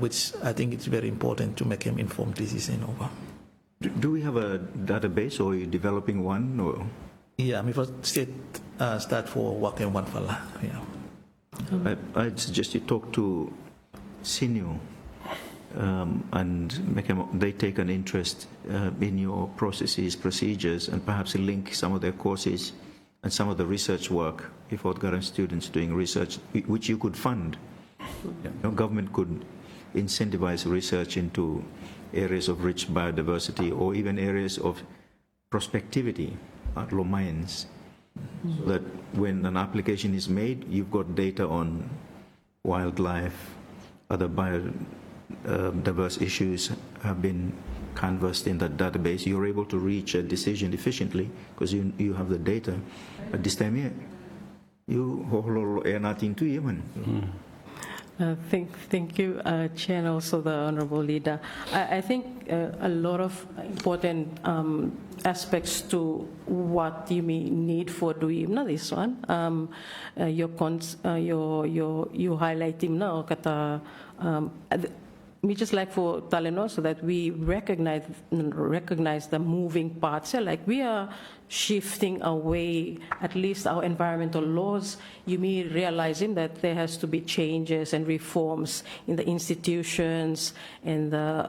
which I think it's very important to make an informed decision over. Do we have a database, or are you developing one? Or? Yeah, we first start for working one fella. Yeah. I'd suggest you talk to Sinu and they take an interest in your processes, procedures, and perhaps link some of their courses and some of the research work if Odgaran students doing research, which you could fund. Government could incentivize research into areas of rich biodiversity or even areas of prospectivity at low mines, so that when an application is made, you've got data on wildlife, other biodiverse issues have been canvassed in that database. You're able to reach a decision efficiently because you have the data. But this time, you nothing to even. Thank you, Chair, and also the Honourable Leader. I think a lot of important aspects to what you may need for doing this one. You highlighting now kata. We just like for Taleno, so that we recognize the moving parts. Like we are shifting away, at least our environmental laws. You may realizing that there has to be changes and reforms in the institutions and the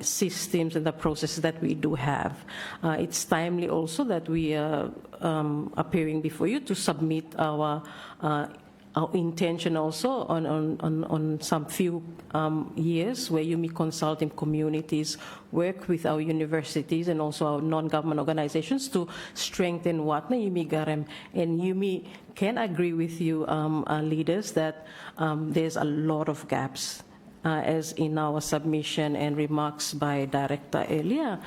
systems and the processes that we do have. It's timely also that we are appearing before you to submit our intention also on some few years where you may consult in communities, work with our universities and also our non-government organizations to strengthen what you may garem. And you may can agree with you, leaders, that there's a lot of gaps, as in our submission and remarks by Director earlier.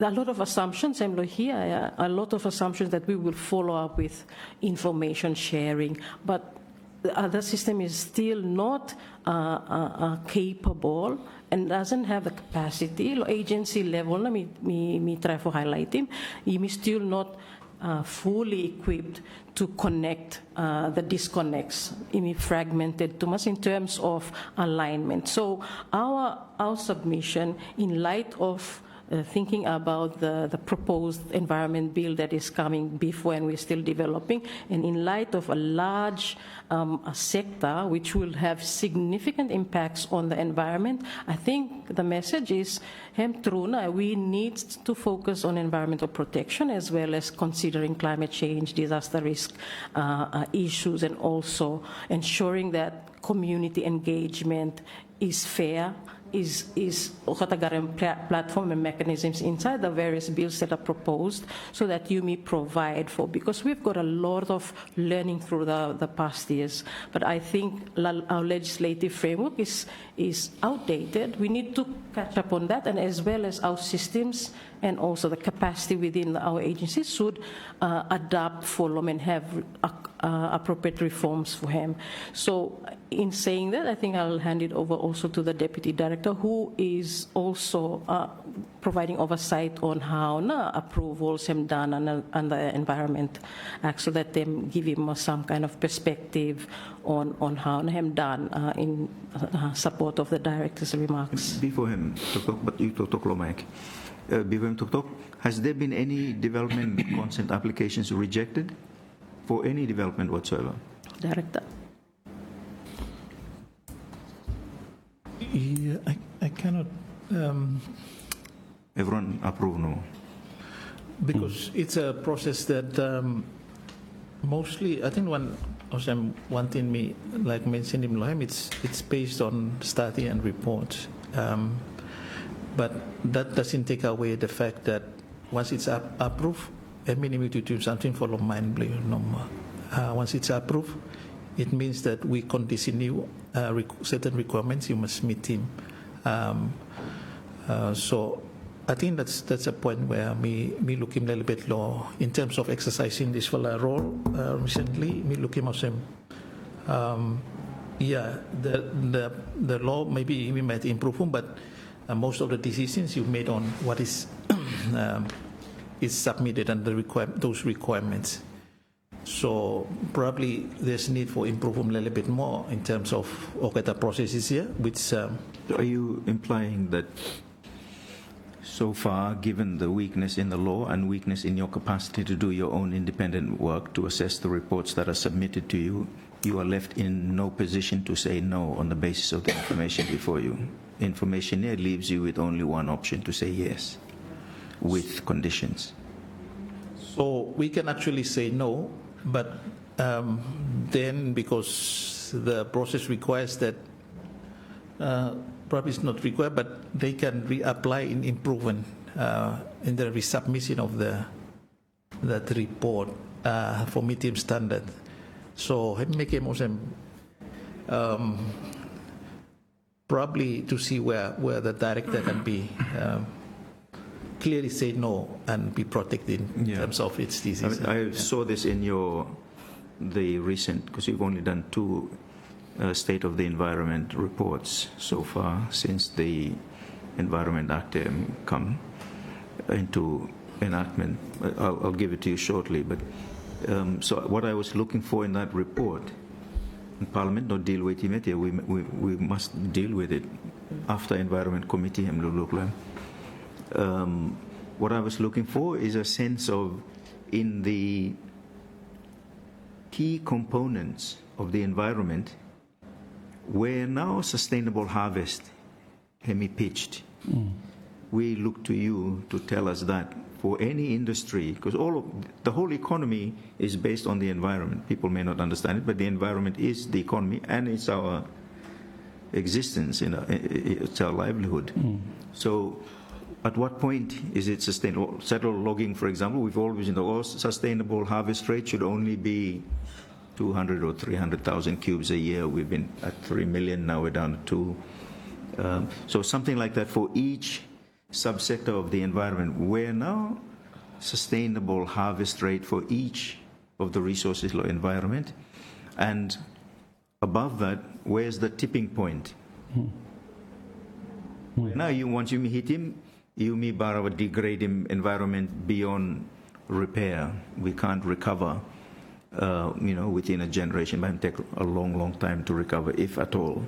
a lot of assumptions, I'm here, a lot of assumptions that we will follow up with information sharing, but the other system is still not capable and doesn't have the capacity. Agency level, me try to highlight him, he is still not fully equipped to connect the disconnects, fragmented too much in terms of alignment. So our submission, in light of thinking about the proposed environment bill that is coming before and we're still developing, and in light of a large a sector which will have significant impacts on the environment, I think the message is, we need to focus on environmental protection as well as considering climate change, disaster risk issues, and also ensuring that community engagement is fair, is platform and mechanisms inside the various bills that are proposed so that you may provide for, because we've got a lot of learning through the past years. But I think our legislative framework is outdated. We need to catch up on that, and as well as our systems and also the capacity within our agencies should adapt, follow, and have appropriate reforms for him. So in saying that, I think I'll hand it over also to the Deputy Director, who is also providing oversight on how approvals have done under the Environment Act, so that they give him some kind of perspective on how have done in support of the Director's remarks. Before him, but you talk Mike. Before him, has there been any development consent applications rejected for any development whatsoever? Director. Yeah, I cannot. Everyone approve, no? Because it's a process that mostly, I think one thing me like mentioned in Lohem, it's based on study and reports. But that doesn't take away the fact that once it's approved, I mean, we need to do something for Lomain Blue no more. Once it's approved, it means that we continue certain requirements you must meet him. So I think that's a point where me looking a little bit low in terms of exercising this role recently. Me looking at him. Yeah, the law maybe we might improve, but most of the decisions you made on what is submitted under those requirements. So probably there's need for improvement a little bit more in terms of the processes here, which... Are you implying that so far, given the weakness in the law and weakness in your capacity to do your own independent work to assess the reports that are submitted to you, you are left in no position to say no on the basis of the information before you? Information here leaves you with only one option, to say yes, with conditions. So we can actually say no, but then because the process requires that, probably it's not required, but they can reapply in improvement in the resubmission of that report for medium standard. So make a motion probably to see where the director can be clearly say no and be protected in terms of its disease. I saw this in the recent, because you've only done 2 State of the Environment reports so far since the Environment Act come into enactment. I'll give it to you shortly, but so what I was looking for in that report, in Parliament not deal with it, we must deal with it after Environment Committee. What I was looking for is a sense of, in the key components of the environment, where now sustainable harvest can be pitched. We look to you to tell us that for any industry, because the whole economy is based on the environment. People may not understand it, but the environment is the economy and it's our existence, it's our livelihood. So at what point is it sustainable? Settle logging, for example, we've always in the law, sustainable harvest rate should only be 200 or 300,000 cubes a year. We've been at 3 million, now we're down to 2. So something like that for each subsector of the environment, where now sustainable harvest rate for each of the resources or environment, and above that, where's the tipping point? Now, once you hit him, you may degrade him environment beyond repair. We can't recover, within a generation. It might take a long, long time to recover, if at all.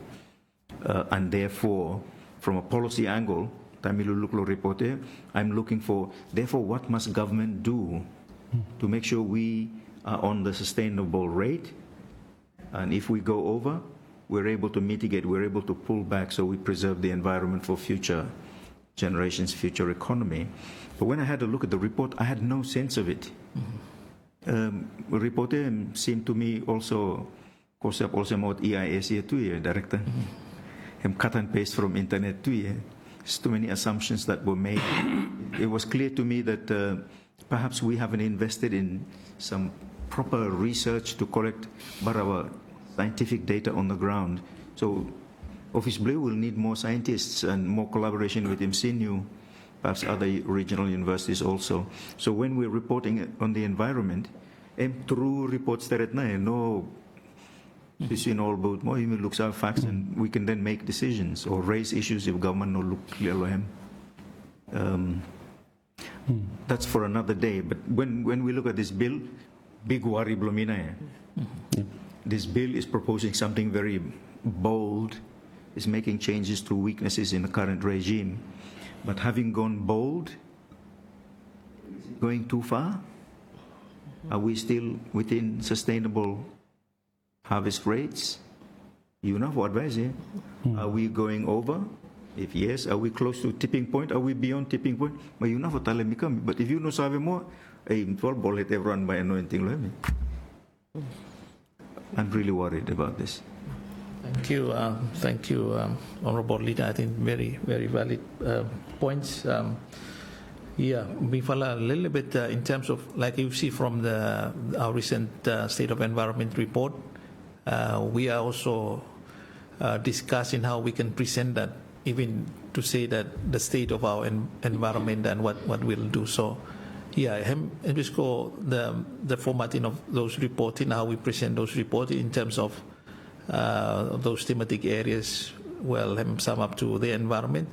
And therefore, from a policy angle, I'm looking for, therefore, what must government do to make sure we are on the sustainable rate? And if we go over, we're able to mitigate, we're able to pull back so we preserve the environment for future generations, future economy. But when I had a look at the report, I had no sense of it. The report seemed to me also, concept also about EIS here too, Director. Cut and paste from internet too. There's too many assumptions that were made. It was clear to me that perhaps we haven't invested in some proper research to collect our scientific data on the ground. So Office Blue will need more scientists and more collaboration with MCNU, perhaps other regional universities also. So when we're reporting on the environment, through reports that no all about more, even looks at facts, and we can then make decisions or raise issues if government no look clear. That's for another day. But when we look at this bill, big worry blomina. This bill is proposing something very bold, is making changes to weaknesses in the current regime. But having gone bold, going too far? Are we still within sustainable harvest rates? You know what advice here? Are we going over? If yes, are we close to tipping point? Are we beyond tipping point? But you know what But if you know sabe more, let everyone by anointing. I'm really worried about this. Thank you, Honorable Leader. I think very, very valid points. We follow a little bit in terms of, like you see from our recent State of Environment report, we are also discussing how we can present that, even to say that the state of our environment and what we'll do. So, and just go the formatting of those reporting, how we present those reports in terms of those thematic areas, sum up to the environment.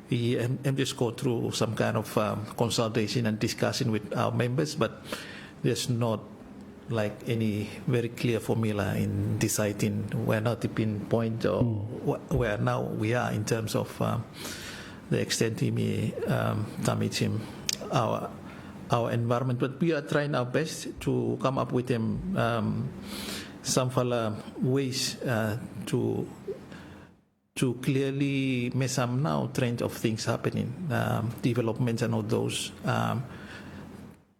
And just go through some kind of consultation and discussion with our members, but there's not like any very clear formula in deciding where not the pinpoint or where now we are in terms of the extent he may damage our environment. But we are trying our best to come up with some ways to clearly make some now trend of things happening, developments and all those.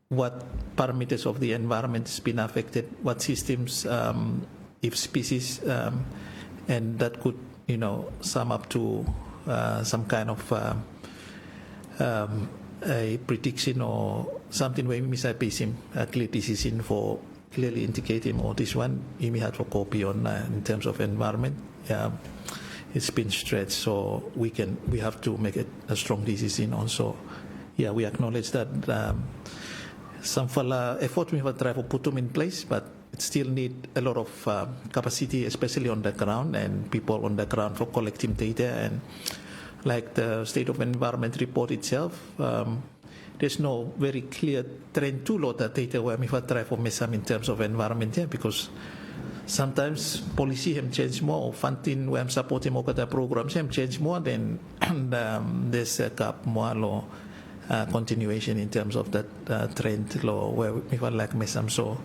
What parameters of the environment has been affected, what systems, if species, and that could, sum up to some kind of a prediction or something where we might be a clear decision for clearly indicating, this one you may have to copy on in terms of environment. It's been stretched, so we have to make it a strong decision also. We acknowledge that some effort we have tried to put them in place, but it still need a lot of capacity, especially on the ground and people on the ground for collecting data. And like the State of Environment report itself, there's no very clear trend to load that data where we have tried to make some in terms of environment because sometimes policy have changed more, funding where supporting more the programs have changed more, then there's a gap more continuation in terms of that trend law where we feel like some so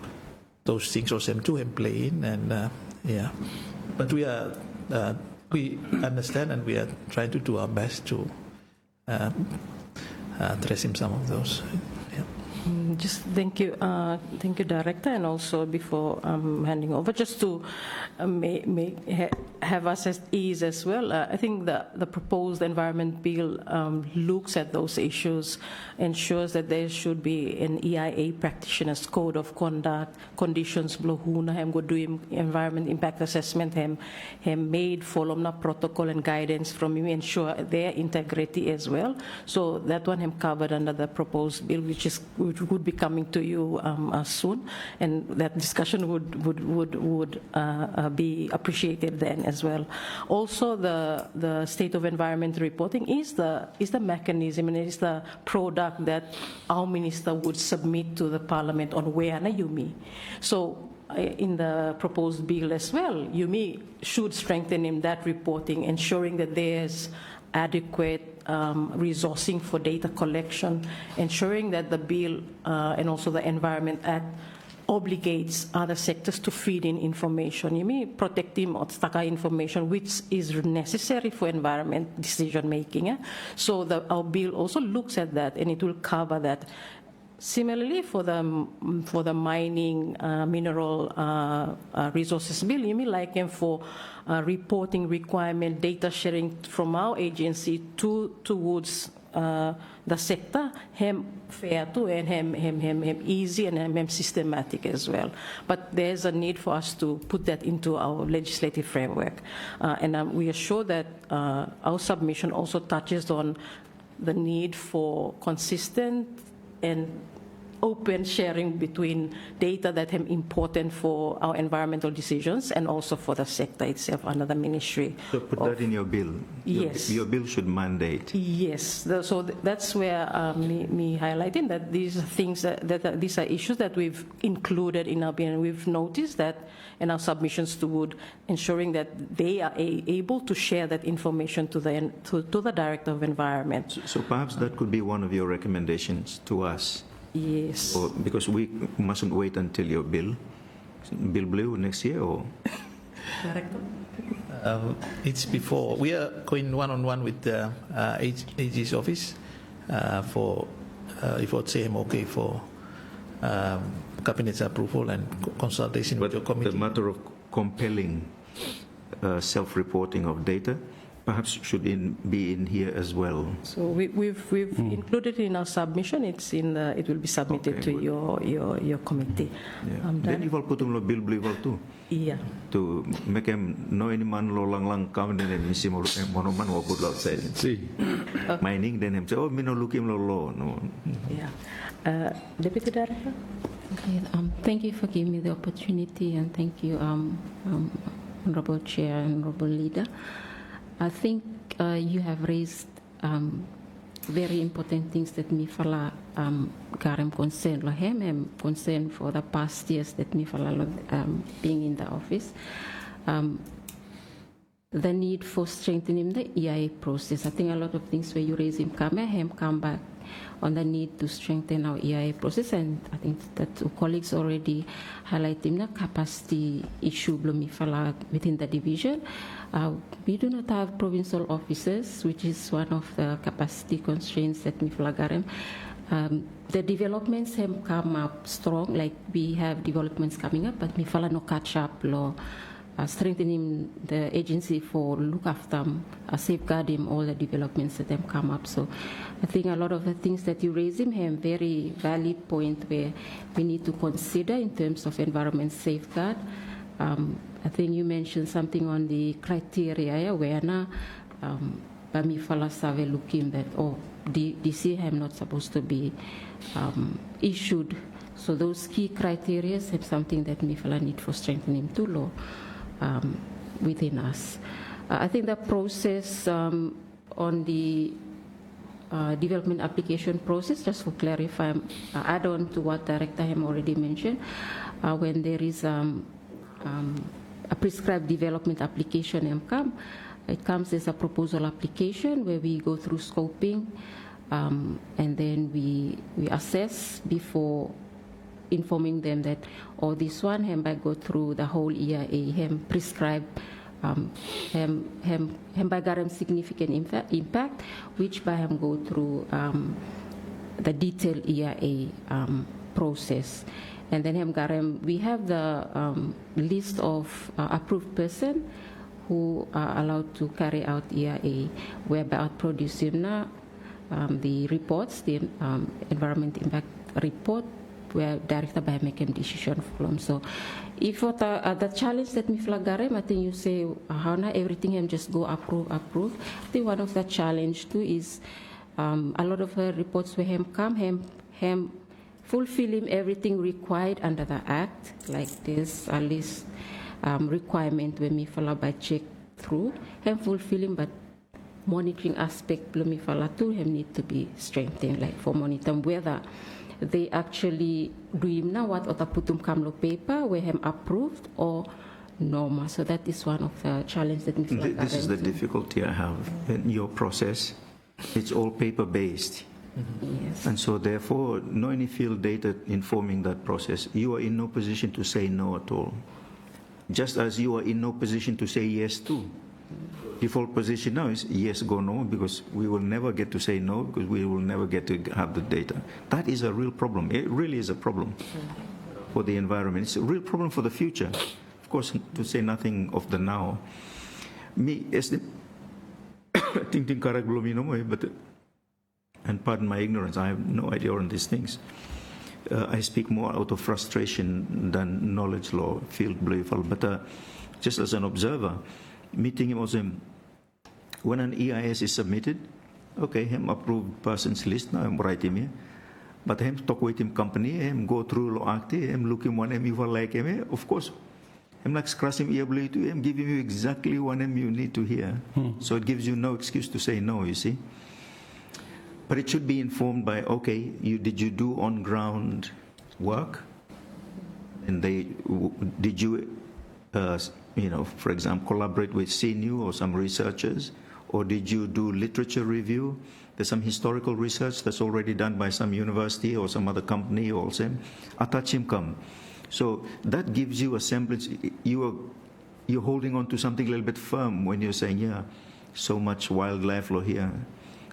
those things also to him play in and but we understand and we are trying to do our best to address him some of those. Just thank you, Director, and also before handing over, just to have us at ease as well. I think the proposed environment bill looks at those issues, ensures that there should be an EIA practitioners code of conduct, conditions blohuna hem go do environment impact assessment hem made follow protocol and guidance from you, ensure their integrity as well. So that one hem covered under the proposed bill, which would be coming to you soon, and that discussion would be appreciated then as well. Also, the state of environment reporting is the mechanism and is the product that our minister would submit to the parliament on where na Yumi. So in the proposed bill as well, Yumi should strengthen in that reporting, ensuring that there's adequate resourcing for data collection, ensuring that the bill and also the Environment Act obligates other sectors to feed in information. You mean protecting otstaka information which is necessary for environment decision making. So our bill also looks at that, and it will cover that. Similarly, for the mining mineral resources bill, you mean like for reporting requirement, data sharing from our agency towards the sector, hem fair to and hem easy and hem systematic as well. But there's a need for us to put that into our legislative framework, and we are sure that our submission also touches on the need for consistent and open sharing between data that are important for our environmental decisions and also for the sector itself under the ministry. So put that in your bill. Yes. Your bill should mandate. Yes. So that's where me highlighting that these are things that these are issues that we've included in our bill, and we've noticed that in our submissions toward ensuring that they are able to share that information to the Director of Environment. So perhaps that could be one of your recommendations to us. Yes. Or, because we mustn't wait until your bill blue next year, or? Director? It's before. We are going one-on-one with the AG's office for, if I would say I'm okay for Cabinet's approval and consultation with your committee. The matter of compelling self-reporting of data perhaps should be in here as well. So we've included in our submission. It's in the, it will be submitted to your committee. Yeah. Then you will put on the bill blue too. Yeah. To make them know any man lo lang come then and see monoman or put outside. See. Mining then him say, oh, me no look him lo no. Yeah. Deputy Director. Okay, thank you for giving me the opportunity, and thank you, Honorable Chair and Honorable Leader. I think you have raised very important things that me fala garem concern lo hem concern for the past years that me fala being in the office. The need for strengthening the EIA process. I think a lot of things where you raise him come back on the need to strengthen our EIA process, and I think that colleagues already highlighting the capacity issue within the division. We do not have provincial officers, which is one of the capacity constraints that we flagarem. The developments have come up strong, like we have developments coming up, but we fala no catch up law. Strengthening the agency for look after safeguarding all the developments that have come up. So I think a lot of the things that you raise have very valid point where we need to consider in terms of environment safeguard. I think you mentioned something on the criteria where now Bami Fala Save looking that DC have not supposed to be issued. So those key criteria have something that Mifala need for strengthening to law within us. I think the process on the development application process, just for clarify, add on to what Director Hem already mentioned, when there is a prescribed development application it comes as a proposal application where we go through scoping and then we assess before informing them that, this one hem by go through the whole EIA, hem prescribe, hem by garem significant impact, which by hem go through the detailed EIA process. And then we have the list of approved person who are allowed to carry out EIA, whereby out producing the reports, the environment impact report, where directed by making decision from. So if the challenge that me flagarem, I think you say how not everything him just go approve. I think one of the challenge too is a lot of reports where him come him fulfilling everything required under the act, like this at least requirement when me follow by check through him fulfilling, but monitoring aspect me follow too him need to be strengthened, like for monitoring whether they actually do him now what other putum kamlo paper where him approved or normal. So that is one of the challenges that this is the difficulty I have in your process. It's all paper based. Yes. And so therefore, no any field data informing that process. You are in no position to say no at all. Just as you are in no position to say yes too. Default position now is yes, go no, because we will never get to say no, because we will never get to have the data. That is a real problem. It really is a problem for the environment. It's a real problem for the future. Of course, to say nothing of the now. Me, as the but and pardon my ignorance, I have no idea on these things. I speak more out of frustration than knowledge law, field blue, but just as an observer, meeting him also, when an EIS is submitted, okay, him approved persons list, now I'm writing here, but him talk with him company, him go through law act, him look him one him you like him, of course, him like scratch him ear to him, giving you exactly what him you need to hear. So it gives you no excuse to say no, you see. But it should be informed by, okay, did you do on-ground work? And did you, for example, collaborate with CNU or some researchers? Or did you do literature review? There's some historical research that's already done by some university or some other company also. Attach come. So that gives you a semblance. You're holding on to something a little bit firm when you're saying, yeah, so much wildlife law here.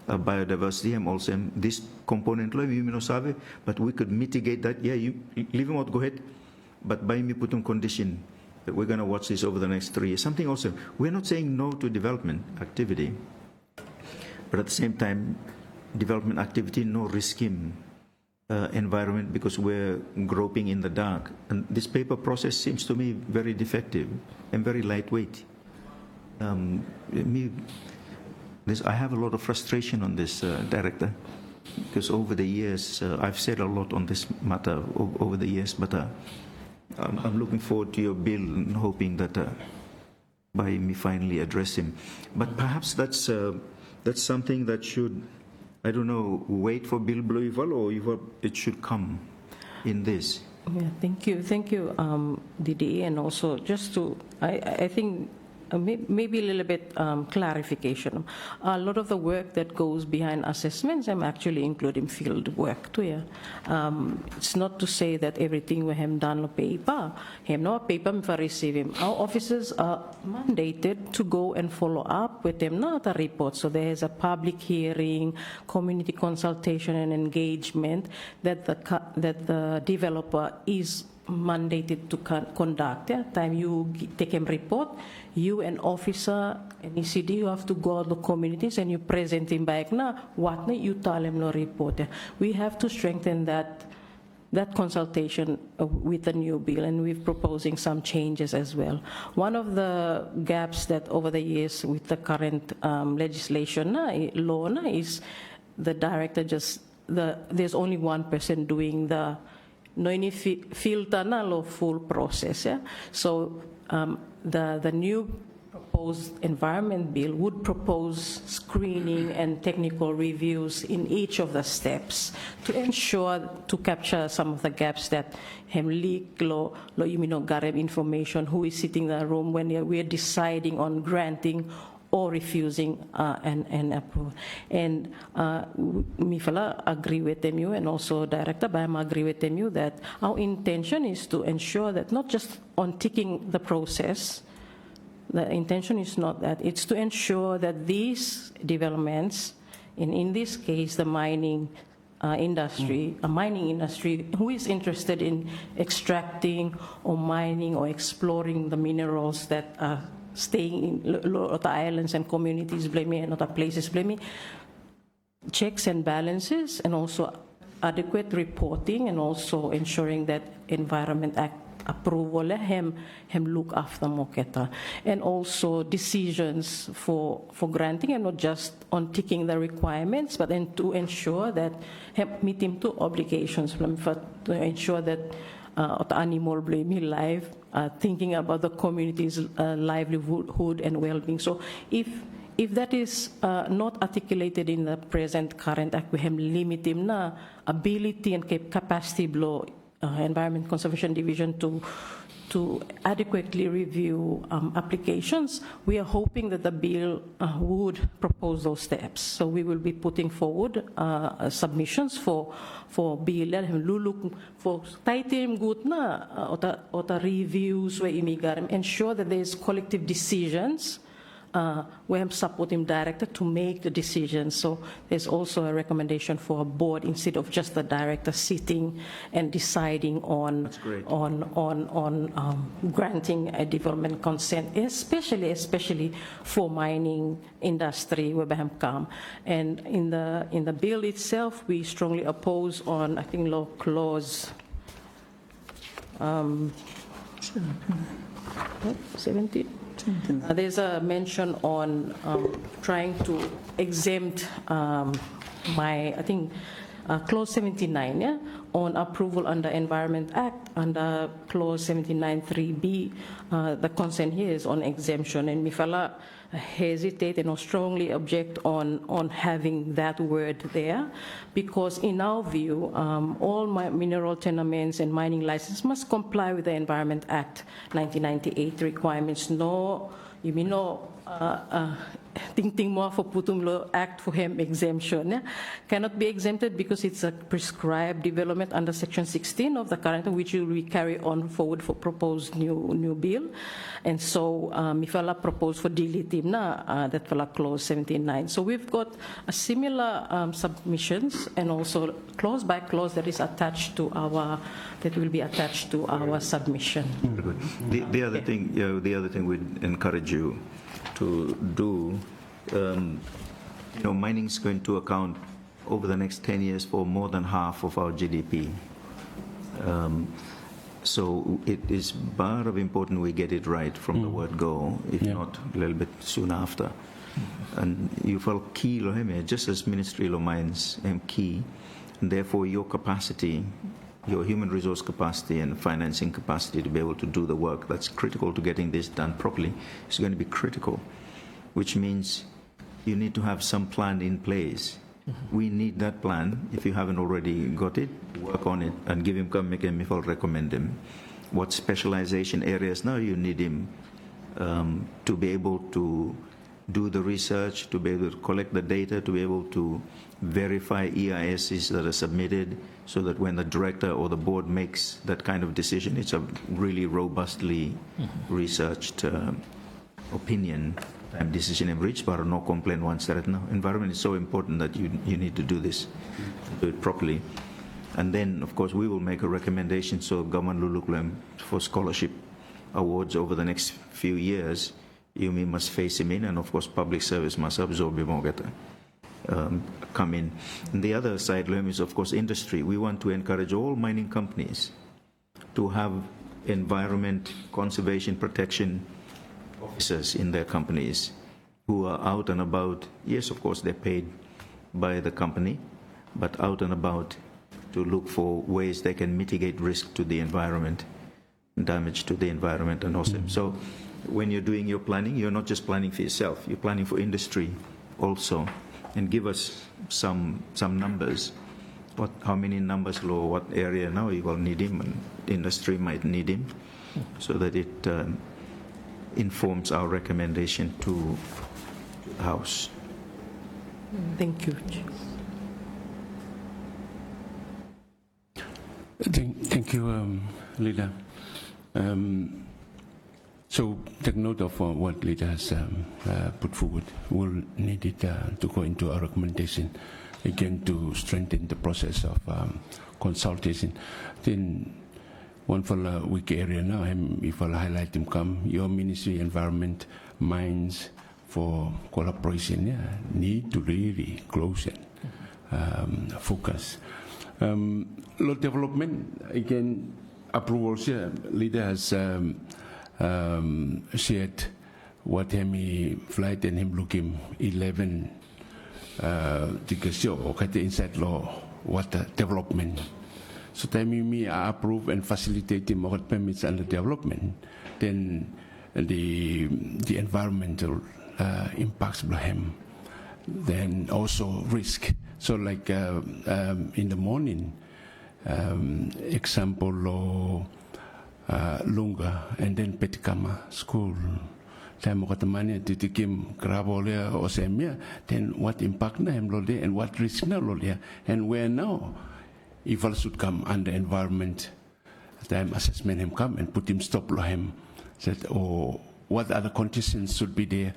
Biodiversity and also this component law, you may not have it, but we could mitigate that. Yeah, you leave him out, go ahead. But by me put on condition that we're going to watch this over the next 3 years. Something also, we're not saying no to development activity, but at the same time, development activity, no risk him environment because we're groping in the dark. And this paper process seems to me very defective and very lightweight. I have a lot of frustration on this, Director, because over the years, I've said a lot on this matter over the years, but I'm looking forward to your bill and hoping that by me finally address him. But perhaps that's something that should, I don't know, wait for Bill Bloival or it should come in this. Yeah, thank you, DDE, and also just to, I think. Maybe a little bit clarification. A lot of the work that goes behind assessments, I'm actually including field work too. Yeah, it's not to say that everything we have done on paper. Have no paper for receiving. Our officers are mandated to go and follow up with them, not a report. So there is a public hearing, community consultation, and engagement that the developer is mandated to conduct. Yeah? Time you take a report, you and officer and ECD, you have to go to the communities and you present him back. Now, what you tell him no report. Yeah? We have to strengthen that consultation with the new bill, and we're proposing some changes as well. One of the gaps that over the years with the current legislation law is the director there's only one person doing the no any filter na full process. Yeah? So the new proposed environment bill would propose screening and technical reviews in each of the steps to ensure to capture some of the gaps that hem leak lo garem information who is sitting in the room when we're deciding on granting or refusing an approval. And Mifala agree with you, and also Director Bam agree with you that our intention is to ensure that not just on ticking the process, the intention is not that, it's to ensure that these developments, in this case the mining industry, a mining industry, who is interested in extracting or mining or exploring the minerals that are staying in other islands and communities, and other places, checks and balances, and also adequate reporting, and also ensuring that Environment Act approval hem look after Moketa, and also decisions for granting, and not just on ticking the requirements, but then to ensure that meeting to obligations, to ensure that animal life, thinking about the community's livelihood and well-being. So if that is not articulated in the present current act, we have limited na ability and capacity below Environment Conservation Division to adequately review applications. We are hoping that the bill would propose those steps. So we will be putting forward submissions for bill luluk for taitim good na ota reviews where imigaram, ensure that there is collective decisions. We have supporting director to make the decisions. So there's also a recommendation for a board instead of just the director sitting and deciding on granting a development consent, especially for mining industry where we have come. And in the bill itself, we strongly oppose on, I think, law clause 17. There's a mention on trying to exempt clause 79, yeah, on approval under Environment Act. Under clause 79(3)(b), the consent here is on exemption, and Mifala hesitate and strongly object on having that word there, because in our view, all mineral tenements and mining license must comply with the Environment Act 1998 requirements. No, you mean no ting mo for putum lo act for him exemption, yeah? Cannot be exempted because it's a prescribed development under section 16 of the current, which will be carry on forward for proposed new bill. And so Mifala proposed for delete na that fala clause 79. So we've got a similar submissions, and also clause by clause that is attached to our submission. Very good. The other thing, the other thing we'd encourage you to do, mining is going to account over the next 10 years for more than half of our GDP. So it is bar of important we get it right from the word go, if not a little bit soon after. And you felt key, just as Ministry of Mines key, and therefore your capacity, your human resource capacity and financing capacity to be able to do the work that's critical to getting this done properly is going to be critical, which means you need to have some plan in place. We need that plan. If you haven't already got it, work on it and give him, come make him, if I'll recommend him. What specialization areas now you need him to be able to do the research, to be able to collect the data, to be able to verify EISs that are submitted, so that when the director or the board makes that kind of decision, it's a really robustly researched opinion and decision reached, but no complaint once that no environment is so important that you need to do this, do it properly. And then, of course, we will make a recommendation so government Lulukulem for scholarship awards over the next few years. You must face him in, and of course, public service must absorb Bimogeta. Come in. And the other side, is of course industry. We want to encourage all mining companies to have environment conservation protection officers in their companies who are out and about. Yes, of course, they're paid by the company, but out and about to look for ways they can mitigate risk to the environment, damage to the environment, and also. So when you're doing your planning, you're not just planning for yourself, you're planning for industry also. And give us some numbers. How many numbers, what area now you will need him, and industry might need him, so that it informs our recommendation to the House. Thank you. Thank you, Leader. So take note of what Leader has put forward. We'll need it to go into our recommendation. again to strengthen the process of consultation. Then one for the weak area now, if I'll highlight him come, your Ministry Environment, Mines for collaboration, need to really close and focus. Law development, again, approvals here, leader has shared what he flight and him looking 11 the inside law water development. So time me approve and facilitate more permits under development, then the environmental impacts by him. Then also risk. So like in the morning, example Lunga and then Petikama school. Time Okatamania to Tikim Grabolia or Semia, then what impact na him lode and what risk na lode and where now if all should come under environment time assessment him come and put him stop lo him said or what other conditions should be there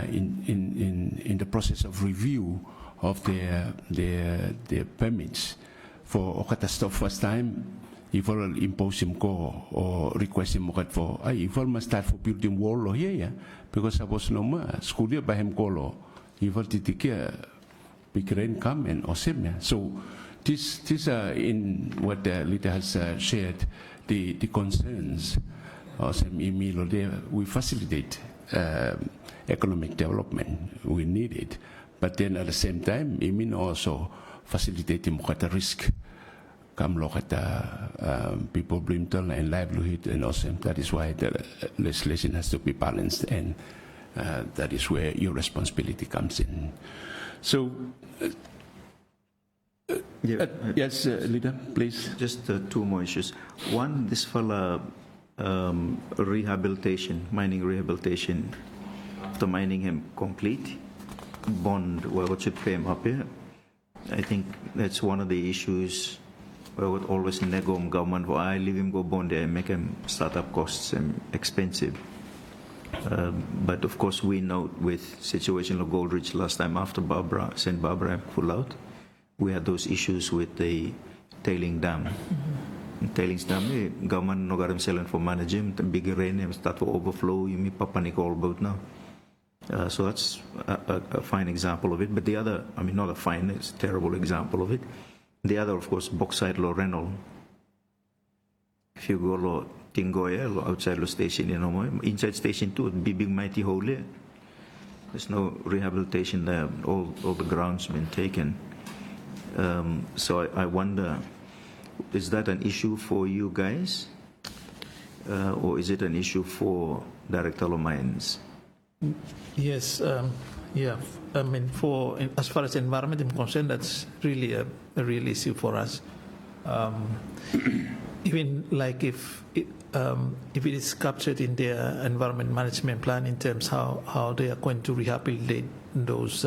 in the process of review of the permits for Okata stop first time. If all impose him go or request him for, if all must start for building wall or here, because I was no more school year by him go if all did care big rain come and or same. So this in what the leader has shared the concerns or some email or there we facilitate economic development we need it, but then at the same time I mean also facilitating what the risk. Come look at people blimtal and livelihood and also that is why the legislation has to be balanced and that is where your responsibility comes in. So yes, leader, please. Just two more issues. One, this fella rehabilitation, mining rehabilitation. After mining him complete, bond, what should pay him up here? I think that's one of the issues. I would always negom government for I leave him go bond there and make him startup costs expensive. But of course we know with situation of Goldridge last time after St. Barbara pulled out, we had those issues with the tailing dam. Tailings dam, government no got him selling for managing, the big rain start for overflow, you mean Papa Nicole boat now. So that's a fine example of it. But the other, I mean not a fine, it's a terrible example of it. The other, of course, Bauxite Law Renal. If you go to Tingoya, outside the station, you know, inside station too, big mighty hole there. There's no rehabilitation there. All the ground's been taken. So I wonder, is that an issue for you guys, or is it an issue for Director of Mines? Yes, yeah. I mean, as far as environment is concerned, that's really a real issue for us. Even like if it is captured in their environment management plan in terms how they are going to rehabilitate those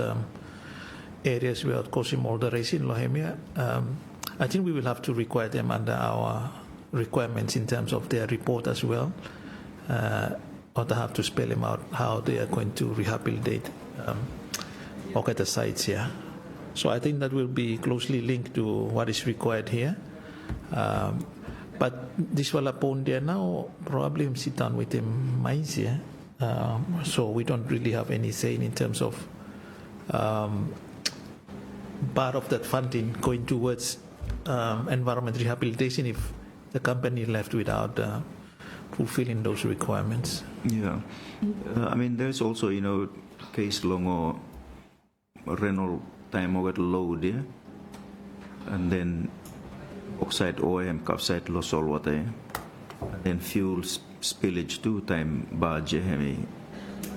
areas where causing moderation, Lohemia, I think we will have to require them under our requirements in terms of their report as well, or to have to spell them out how they are going to rehabilitate Okata sites here. So I think that will be closely linked to what is required here. But this will upon there now, probably sit down with them mines here. So we don't really have any say in terms of part of that funding going towards environment rehabilitation if the company left without fulfilling those requirements. Yeah. I mean, there's also, you know, case long or renal time over load, yeah? And then oxide oil and calcite low salt water, and then fuel spillage 2 time barge me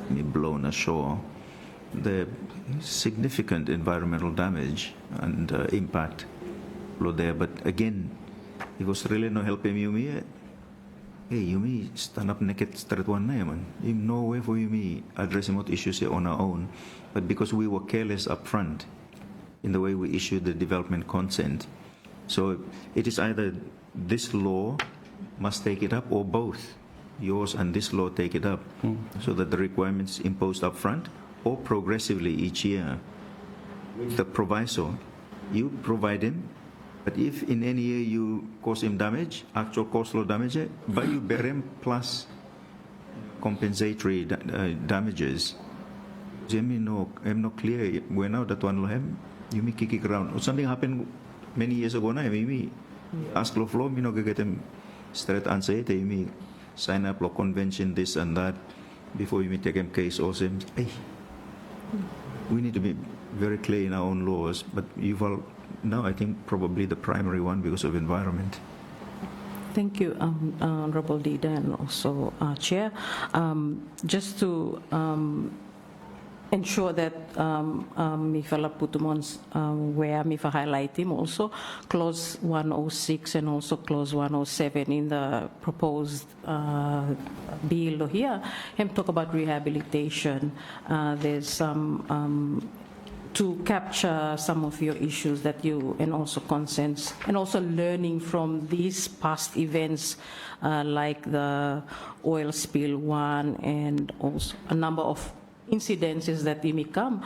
blown ashore. The significant environmental damage and impact there. But again, it was really no helping you me. Hey, you me stand up naked straight one name, man. No way for you me addressing what issues here on our own. But because we were careless up front in the way we issued the development consent. So it is either this law must take it up or both. Yours and this law take it up so that the requirements imposed up front or progressively each year with the proviso, you provide him, but if in any year you cause him damage, actual coastal damage, but you bear him plus compensatory damages. I'm not clear when now that one him, you may kick it around. Or something happened many years ago now, maybe ask law flow, get him straight answer it, you sign up law convention, this and that, before you take him case also. Hey, we need to be very clear in our own laws, but you've now I think probably the primary one because of environment. Thank you, Honorable Leader and also Chair. Just to ensure that Mifala Putumons where Mifa highlight him also, clause 106 and also clause 107 in the proposed bill here, him talk about rehabilitation. There's some to capture some of your issues that you, and also concerns, and also learning from these past events like the oil spill one, and also a number of incidences that may come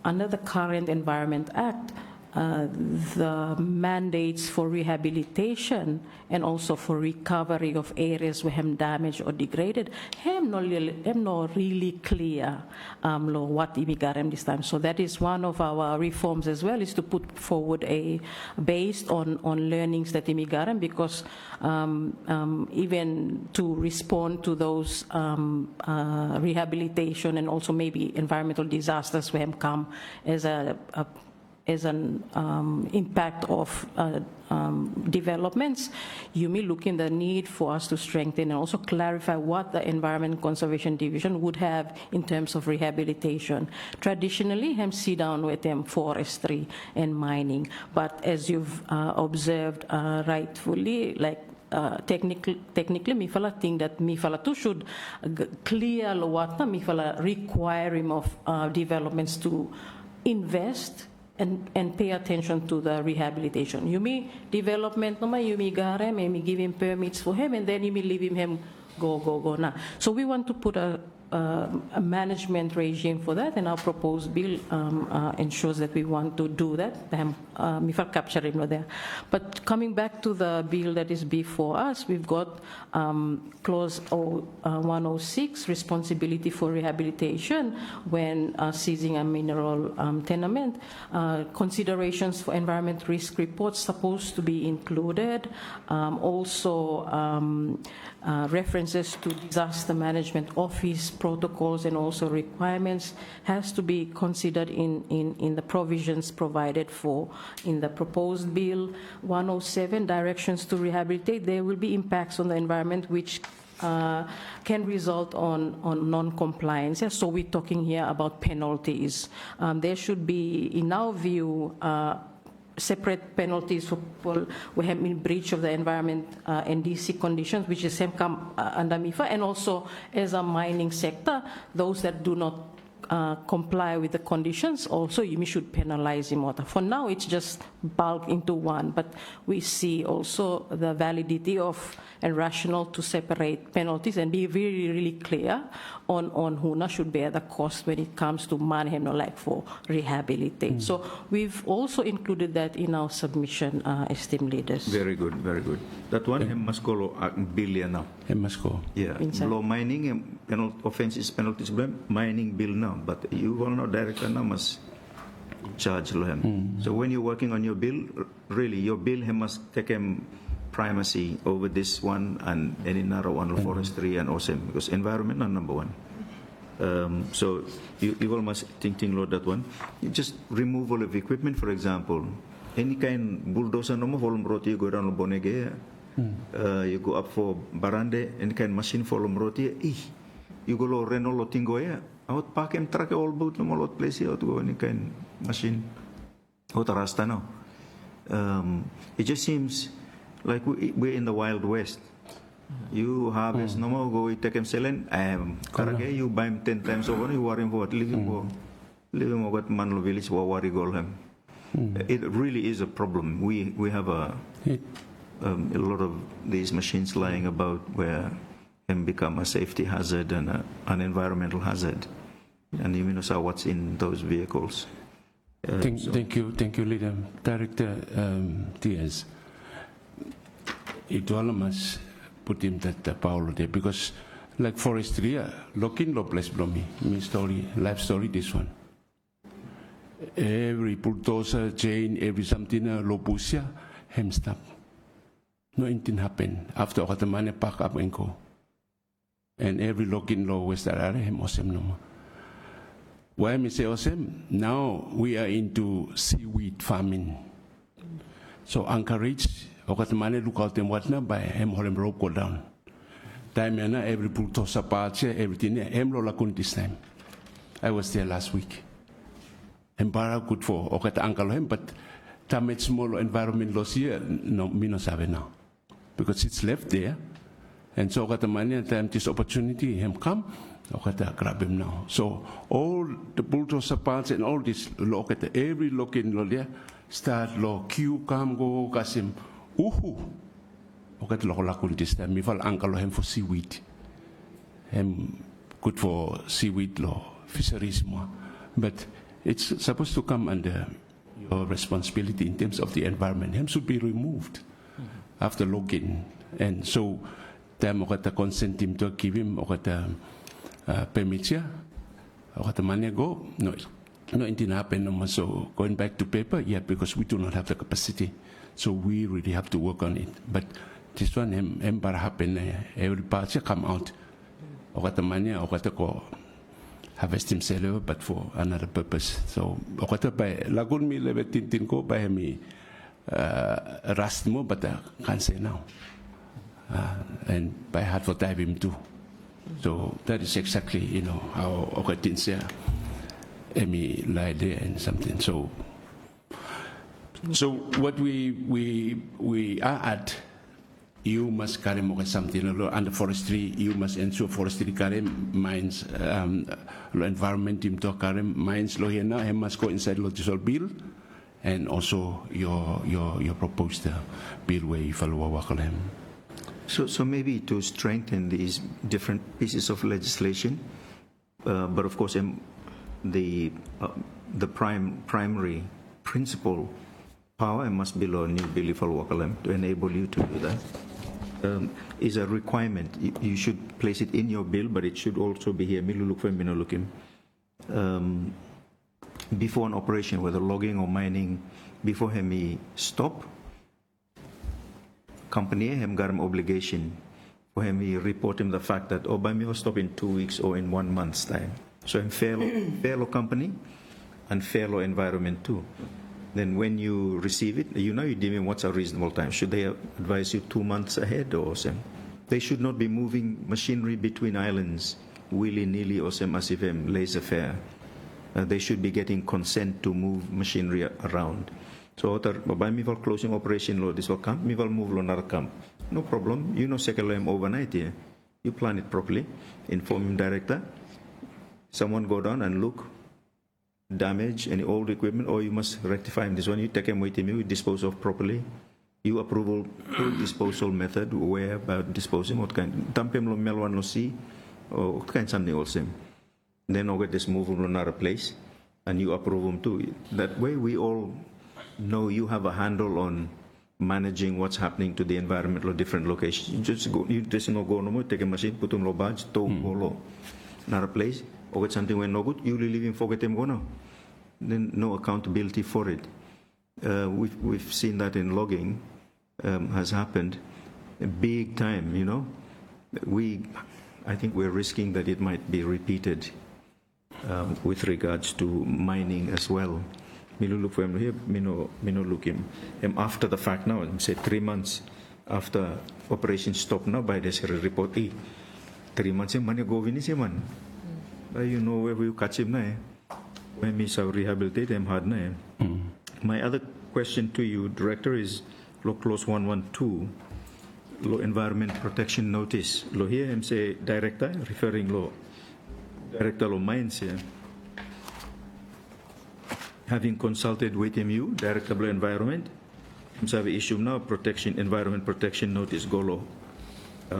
under the current Environment Act. The mandates for rehabilitation and also for recovery of areas where hem damaged or degraded, hem not really clear what imigarem this time. So that is one of our reforms as well, is to put forward based on learnings that imigarem, because even to respond to those rehabilitation and also maybe environmental disasters where hem come as an impact of developments, you may look in the need for us to strengthen and also clarify what the Environment Conservation Division would have in terms of rehabilitation. Traditionally, hem sit down with them forestry and mining, but as you've observed rightfully, like technically, Mifala think that Mifala too should clear what Mifala require him of developments to invest and pay attention to the rehabilitation. You may development, you may garem, you may give him permits for him, and then you may leave him go now. So we want to put a management regime for that, and our proposed bill ensures that we want to do that. Mifal capture him there. But coming back to the bill that is before us, we've got clause 106, responsibility for rehabilitation when seizing a mineral tenement. Considerations for environment risk reports supposed to be included. Also references to disaster management office protocols and also requirements has to be considered in the provisions provided for in the proposed bill. 107, directions to rehabilitate. There will be impacts on the environment which can result on non-compliance. Yeah, so we're talking here about penalties. There should be, in our view, separate penalties for people who have been breach of the environment NDC conditions, which is come under MIFA, and also as a mining sector, those that do not comply with the conditions, also you should penalize him. For now, it's just bulk into one, but we see also the validity of and rational to separate penalties and be really, really clear on who should bear the cost when it comes to manhem like for rehabilitate. So we've also included that in our submission, esteemed leaders. Very good, very good. That one, must go billion now. must go. Yeah, law mining, offenses, penalties, mining bill now, but you will not director now must charge him. So when you're working on your bill, really your bill must take him primacy over this one and any other one, forestry and awesome, because environment are number one. So you will must think load that one. Just removal of equipment, for example, any kind bulldozer no more roti you go down Bonege, you go up for Barande, any kind machine for roti, you go lo Renault Tingoya, out park and truck all boat no more place here to go any kind machine. Out Rasta now. It just seems like we're in the Wild West. You harvest no more, go take him selling, Karage, you buy him 10 times over, you worry for what? Living more what Manlo village or worry goal him. It really is a problem. We have a lot of these machines lying about where can become a safety hazard and an environmental hazard. and you know what's in those vehicles. Thank you, Leader. Director Diaz. It all must put him that Paulo there because, like forestry, looking lo place blomi, me story, life story, this one. Every bulldozer, chain, every something, lobusia, hem stop. No anything happen after Okatamane pack up and go. And every looking law was that hem osem no. Why me say osem? Now we are into seaweed farming. So encourage Okatamane look out and what now by hem holem rope go down. Time every bulldozer part, everything hem lo lakun this time. I was there last week. Embara good for Okata Uncle him, but damage small environment loss here, no, me no sabe now. Because it's left there. And so Okata money and time this opportunity, him come, Okata grab him now. So all the bulldozer parts and all this, look at every look in Lolia, start lo, Q, come, go, kasim, uhu. Okata lo lakun this time, me fall Uncle him for seaweed. Him good for seaweed lo, fisheries more. But it's supposed to come under your responsibility in terms of the environment. Him should be removed after logging. And so, time okata consent him to give him okata permit ya, okata money go. No, it didn't happen no more. So going back to paper, yeah, because we do not have the capacity. So we really have to work on it. But this one, him bara happen. Every part come out. Okata money, okata ko. Harvest himself, but for another purpose. So, okata by lagun mi lebe tintin ko by mi rust mo, but I can't say now. And by hard for time him too. So that is exactly how okatin say emi lie there and something. So what we are at. You must carry more something under forestry. You must ensure forestry carry mines, environment team to carry mines. Lo here now, he must go inside logisol bill, and also your proposed bill where you follow wakal him. So maybe to strengthen these different pieces of legislation, but of course the primary principle power must be law new bill follow wakal to enable you to do that. Is a requirement. You should place it in your bill, but it should also be here. Before an operation, whether logging or mining, before he stop, company him got an obligation for him report him the fact that by me will stop in 2 weeks or in 1 month's time. So I'm fair law company and fair law environment too. Then when you receive it, you deem what's a reasonable time. Should they advise you 2 months ahead or something? They should not be moving machinery between islands willy-nilly or some as if laissez-faire. They should be getting consent to move machinery around. So by me for closing operation law, this will come, me will move another camp. No problem. Second law overnight here. You plan it properly. Inform him director. Someone go down and look. Damage any old equipment, or you must rectify this one. You take them with you dispose of properly. You approval disposal method where about disposing what kind tampem lo melwan lo see or what kind something also. Then I'll get this move to another place and you approve them too. That way we all know you have a handle on managing what's happening to the environment or different locations. You just go no more, take a machine, put on low badge, tow go another place. Or get something when no good, you leave him forget him go now. Then no accountability for it. We've seen that in logging has happened big time. I think we're risking that it might be repeated with regards to mining as well. Mino look for him here. Mino look him after the fact now. Say 3 months after operation stop now by this report. 3 months him money go finish him man. You know where we catch him now. When we shall rehabilitate him hard now. My other question to you, Director, is law clause 112, law environment protection notice. Law here him say director, referring law director law mines here. Having consulted with MU, director of environment, him have issue now protection environment protection notice go law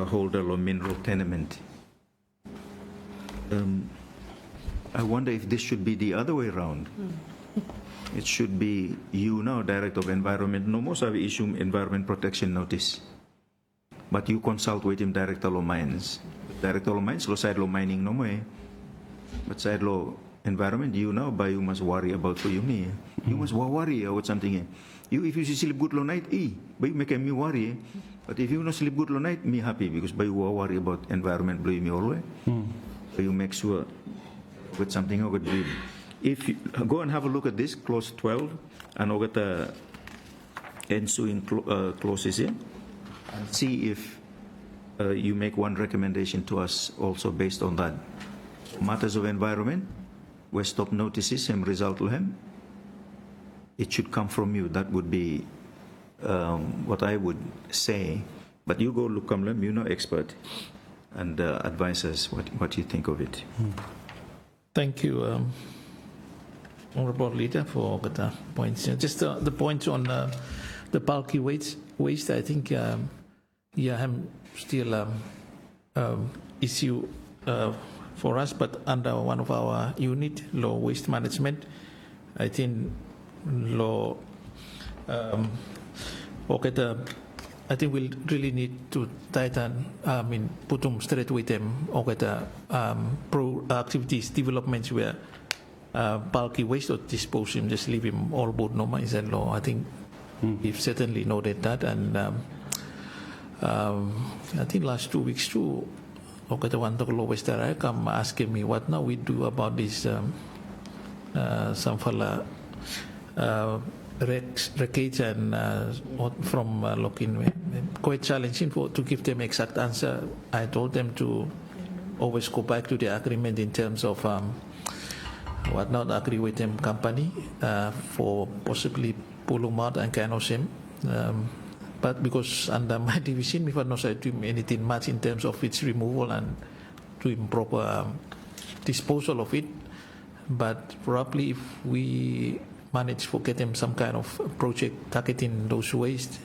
holder law mineral tenement. I wonder if this should be the other way around. It should be you now, Director of Environment, no more have issue environment protection notice. But you consult with him, Director of Mines. Director of Mines, lo side law mining no more. But side law environment, you now, but you must worry about for you. You must worry about something. You, if you sleep good lo night, but you make me worry. But if you not sleep good lo night, me happy because by you worry about environment, blame me always. So you make sure with something or good dream. If you go and have a look at this, clause 12, and look at the ensuing clauses here, and see if you make one recommendation to us also based on that. Matters of environment, where stop notices and result to him, it should come from you. That would be what I would say. But you go look, Kamlam, you know expert, and advise us what you think of it. Thank you, Honorable Leader, for the points. Just the point on the bulky waste, I think, I'm still issue for us, but under one of our unit, law waste management, I think law, I think we'll really need to tighten, put them straight with them, pro activities, developments where bulky waste or dispose him, just leave him all board no is that law. I think we've certainly noted that, and I think last 2 weeks too, one of the lowest there come asking me what now we do about this some fella wreckage and from looking quite challenging to give them exact answer. I told them to always go back to the agreement in terms of what not agree with them company for possibly pull them out and cannot him. But because under my division, we were not doing anything much in terms of its removal and doing proper disposal of it. But probably if we manage to get them some kind of project targeting those waste,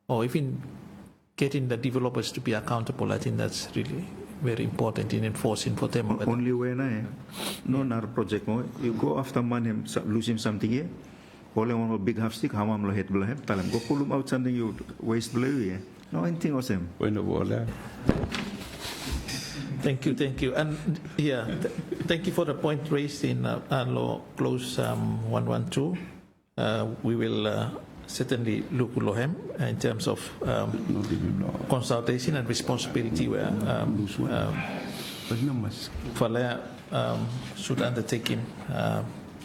or even getting the developers to be accountable, I think that's really very important in enforcing for them. Only when no another project more, you go after man losing something here. Only one big half stick, how am I head below him? Tell him go pull him out something you waste below here. No anything was him. Thank you, and thank you for the point raised in law clause 112. We will certainly look at him in terms of consultation and responsibility where Fala should undertake him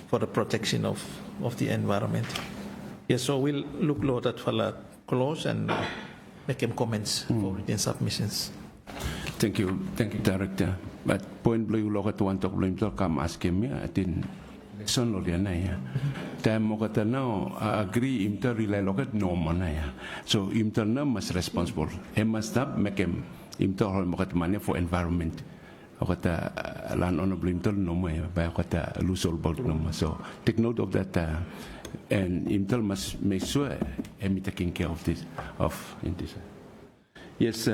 for the protection of the environment. Yes, so we'll look at Fala clause and make him comments for written submissions. Thank you, Director. But point blue look at one talk blame talk come ask him, I didn't son lo dia na. Time mo kata now agree imter rely look at no man. So imter na must responsible. He must stop make him imter hol mo kata money for environment. Kata land honorable imter no mo ba kata lose all about no. So take note of that and imter must make sure he taking care of this in this. Yes,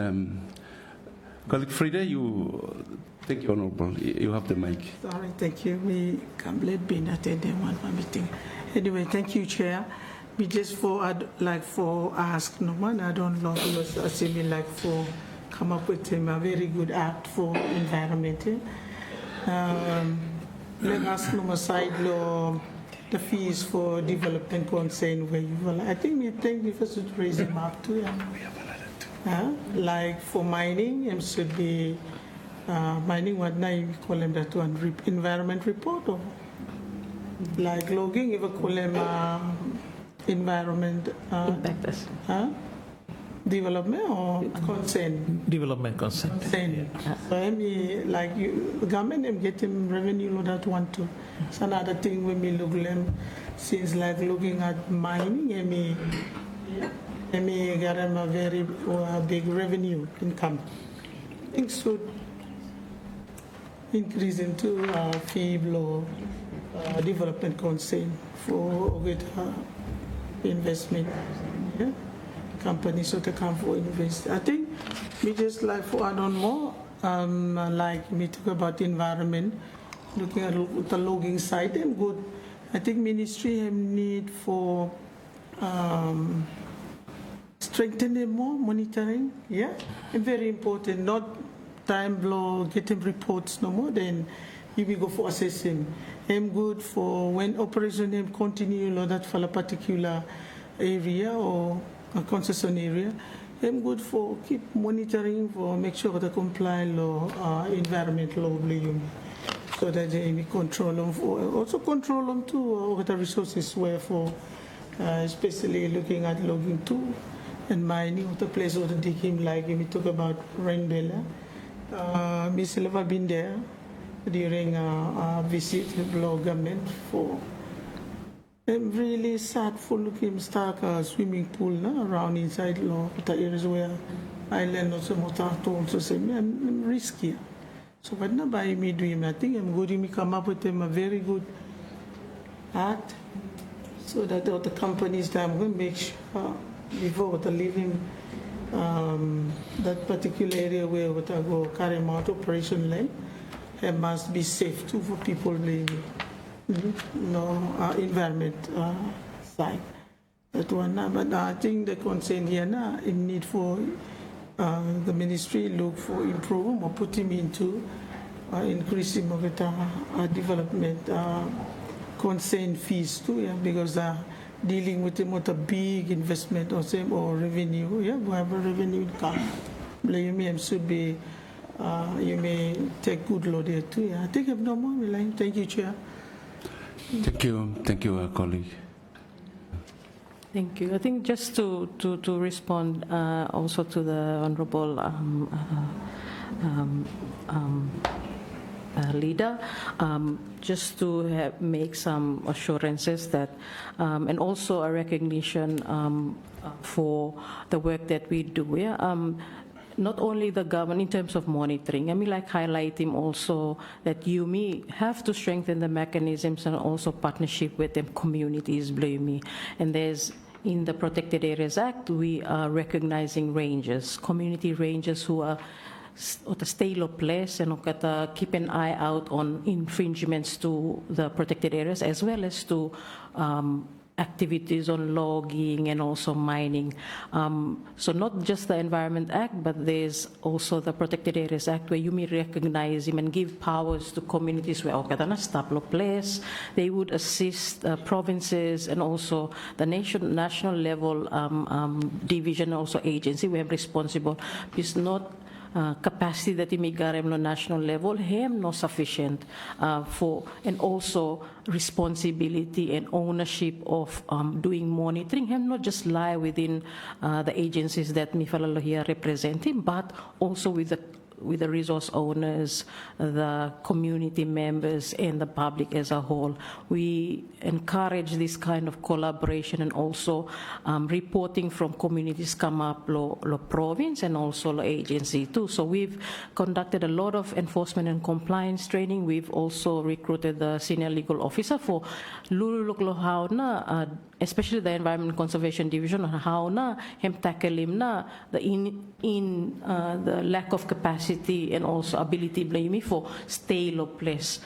colleague Frida, you thank you, Honorable. You have the mic. Sorry, thank you. We can't let being attending one meeting. Anyway, thank you, Chair. We just for ask no man, I don't know, because assuming like for come up with him a very good act for environment. Let us no side law the fees for development concern where you will. I think we first should raise him up too. Like for mining, it should be mining. What now we call them that one environment report, or like logging, if we call them environment Impactors. Development or consent. Development consent. So I mean, like the government them getting revenue load that one too. It's another thing when we look them since like looking at mining, I mean, get them a very big revenue income. Things should increase into fee below development concern for good investment. Yeah? Companies so to come for invest. I think we just like for add on more, like we talk about environment. looking at the logging side, I'm good. I think ministry have need for strengthening more monitoring, yeah, and very important, not time blow, getting reports no more, then you will go for assessing. I'm good for when operation him continue or that for a particular area or a concession area. I'm good for keep monitoring for make sure the comply law, environment law, so that they control them. Also control them too, what the resources were for, especially looking at logging too and mining of the place of the digging, like we talk about Rainbella. Miss Leva been there during a visit to the government for. I'm really sad for looking stark swimming pool around inside the areas where island also also say I'm risky. So but now by me doing I think I'm going to come up with them a very good act so that all the companies that I'm going to make sure before the living that particular area where I go carry out operation land, it must be safe too for people living. No environment side. That one, but I think the concern here now in need for the ministry look for improvement or put him into increasing of the development concern fees too, yeah, because dealing with them with a big investment or same or revenue, yeah, whatever revenue come, blame should be you may take good load there too. Yeah, I think I have no more. Thank you, Chair. Thank you, colleague. Thank you. I think just to respond also to the honourable leader, just to make some assurances that, and also a recognition for the work that we do. Yeah? Not only the government in terms of monitoring, I mean, like highlighting also that you may have to strengthen the mechanisms and also partnership with the communities, blame me. And there's in the Protected Areas Act, we are recognizing rangers, community rangers who are at the stay place and keep an eye out on infringements to the protected areas as well as to activities on logging and also mining. So not just the Environment Act, but there's also the Protected Areas Act where you may recognize him and give powers to communities where stable place. They would assist provinces and also the national level division, also agency we have responsible. It's not capacity that may garem no national level, him no sufficient for, and also responsibility and ownership of doing monitoring, him not just lie within the agencies that me falalo here representing, but also with the resource owners, the community members, and the public as a whole. We encourage this kind of collaboration and also reporting from communities come up lo province and also lo agency too. So we've conducted a lot of enforcement and compliance training. We've also recruited the senior legal officer for lululuk how na, especially the Environment Conservation Division, how na hem tackle him na the the lack of capacity and also ability blame for stay low place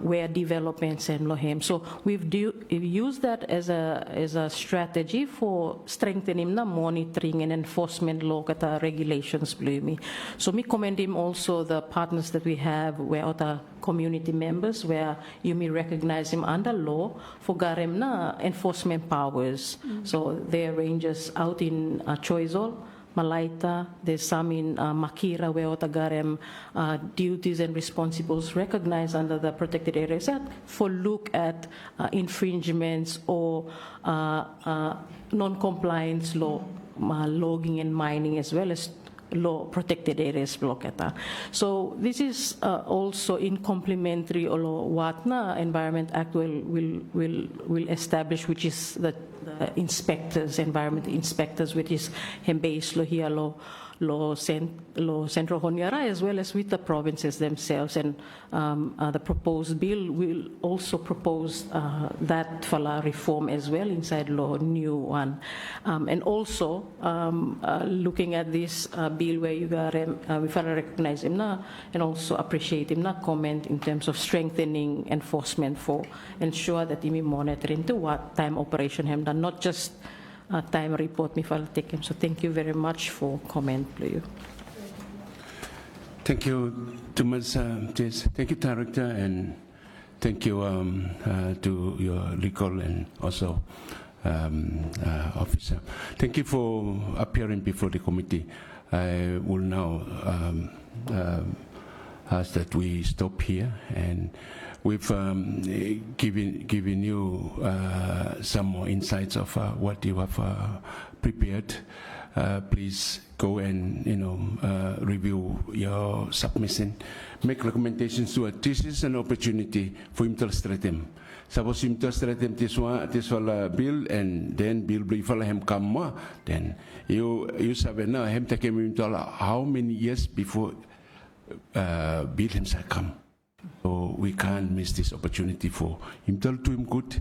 where developments and lohem. So we've used that as a strategy for strengthening the monitoring and enforcement law regulations blame. So me commend him also the partners that we have where other community members where you may recognize him under law for garem na enforcement powers. So there are rangers out in Choiseul, Malaita, there's some in Makira where Otagarem duties and responsibilities recognized under the Protected Areas Act for look at infringements or non-compliance law, logging and mining as well as law protected areas blockata. So this is also in complementary or what na Environment Act will establish, which is the inspectors, environment inspectors, which is based here lo Centro Honiara as well as with the provinces themselves. And the proposed bill will also propose that fala reform as well inside law new one. And also looking at this bill where you we recognize him na, and also appreciate him na comment in terms of strengthening enforcement for ensure that he monitoring to what time operation him done, not just time report me file take him. So thank you very much for comment, please. Thank you too much, Jess. Thank you, Director, and thank you to your legal and also officer. Thank you for appearing before the committee. I will now ask that we stop here, and we've given you some more insights of what you have prepared. Please go and review your submission, make recommendations to it. This is an opportunity for him to strengthen. Suppose him to strengthen this bill, and then bill brief him come, then you sabi na him take him how many years before bill himself come. So we can't miss this opportunity for him to him good.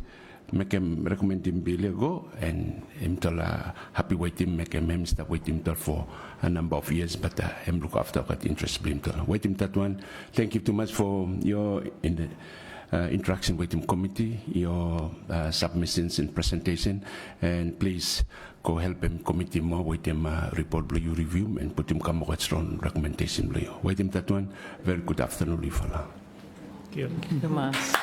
Make him recommend him bill go, and him tell happy waiting, make him stop waiting for a number of years, but him look after what interest him to waiting that one. Thank you too much for your interaction with him committee, your submissions and presentation, and please go help him committee more with him report blue review and put him come with strong recommendation blue. Wait him that one. Very good afternoon, Lifala. Thank you. Thank you, Mas.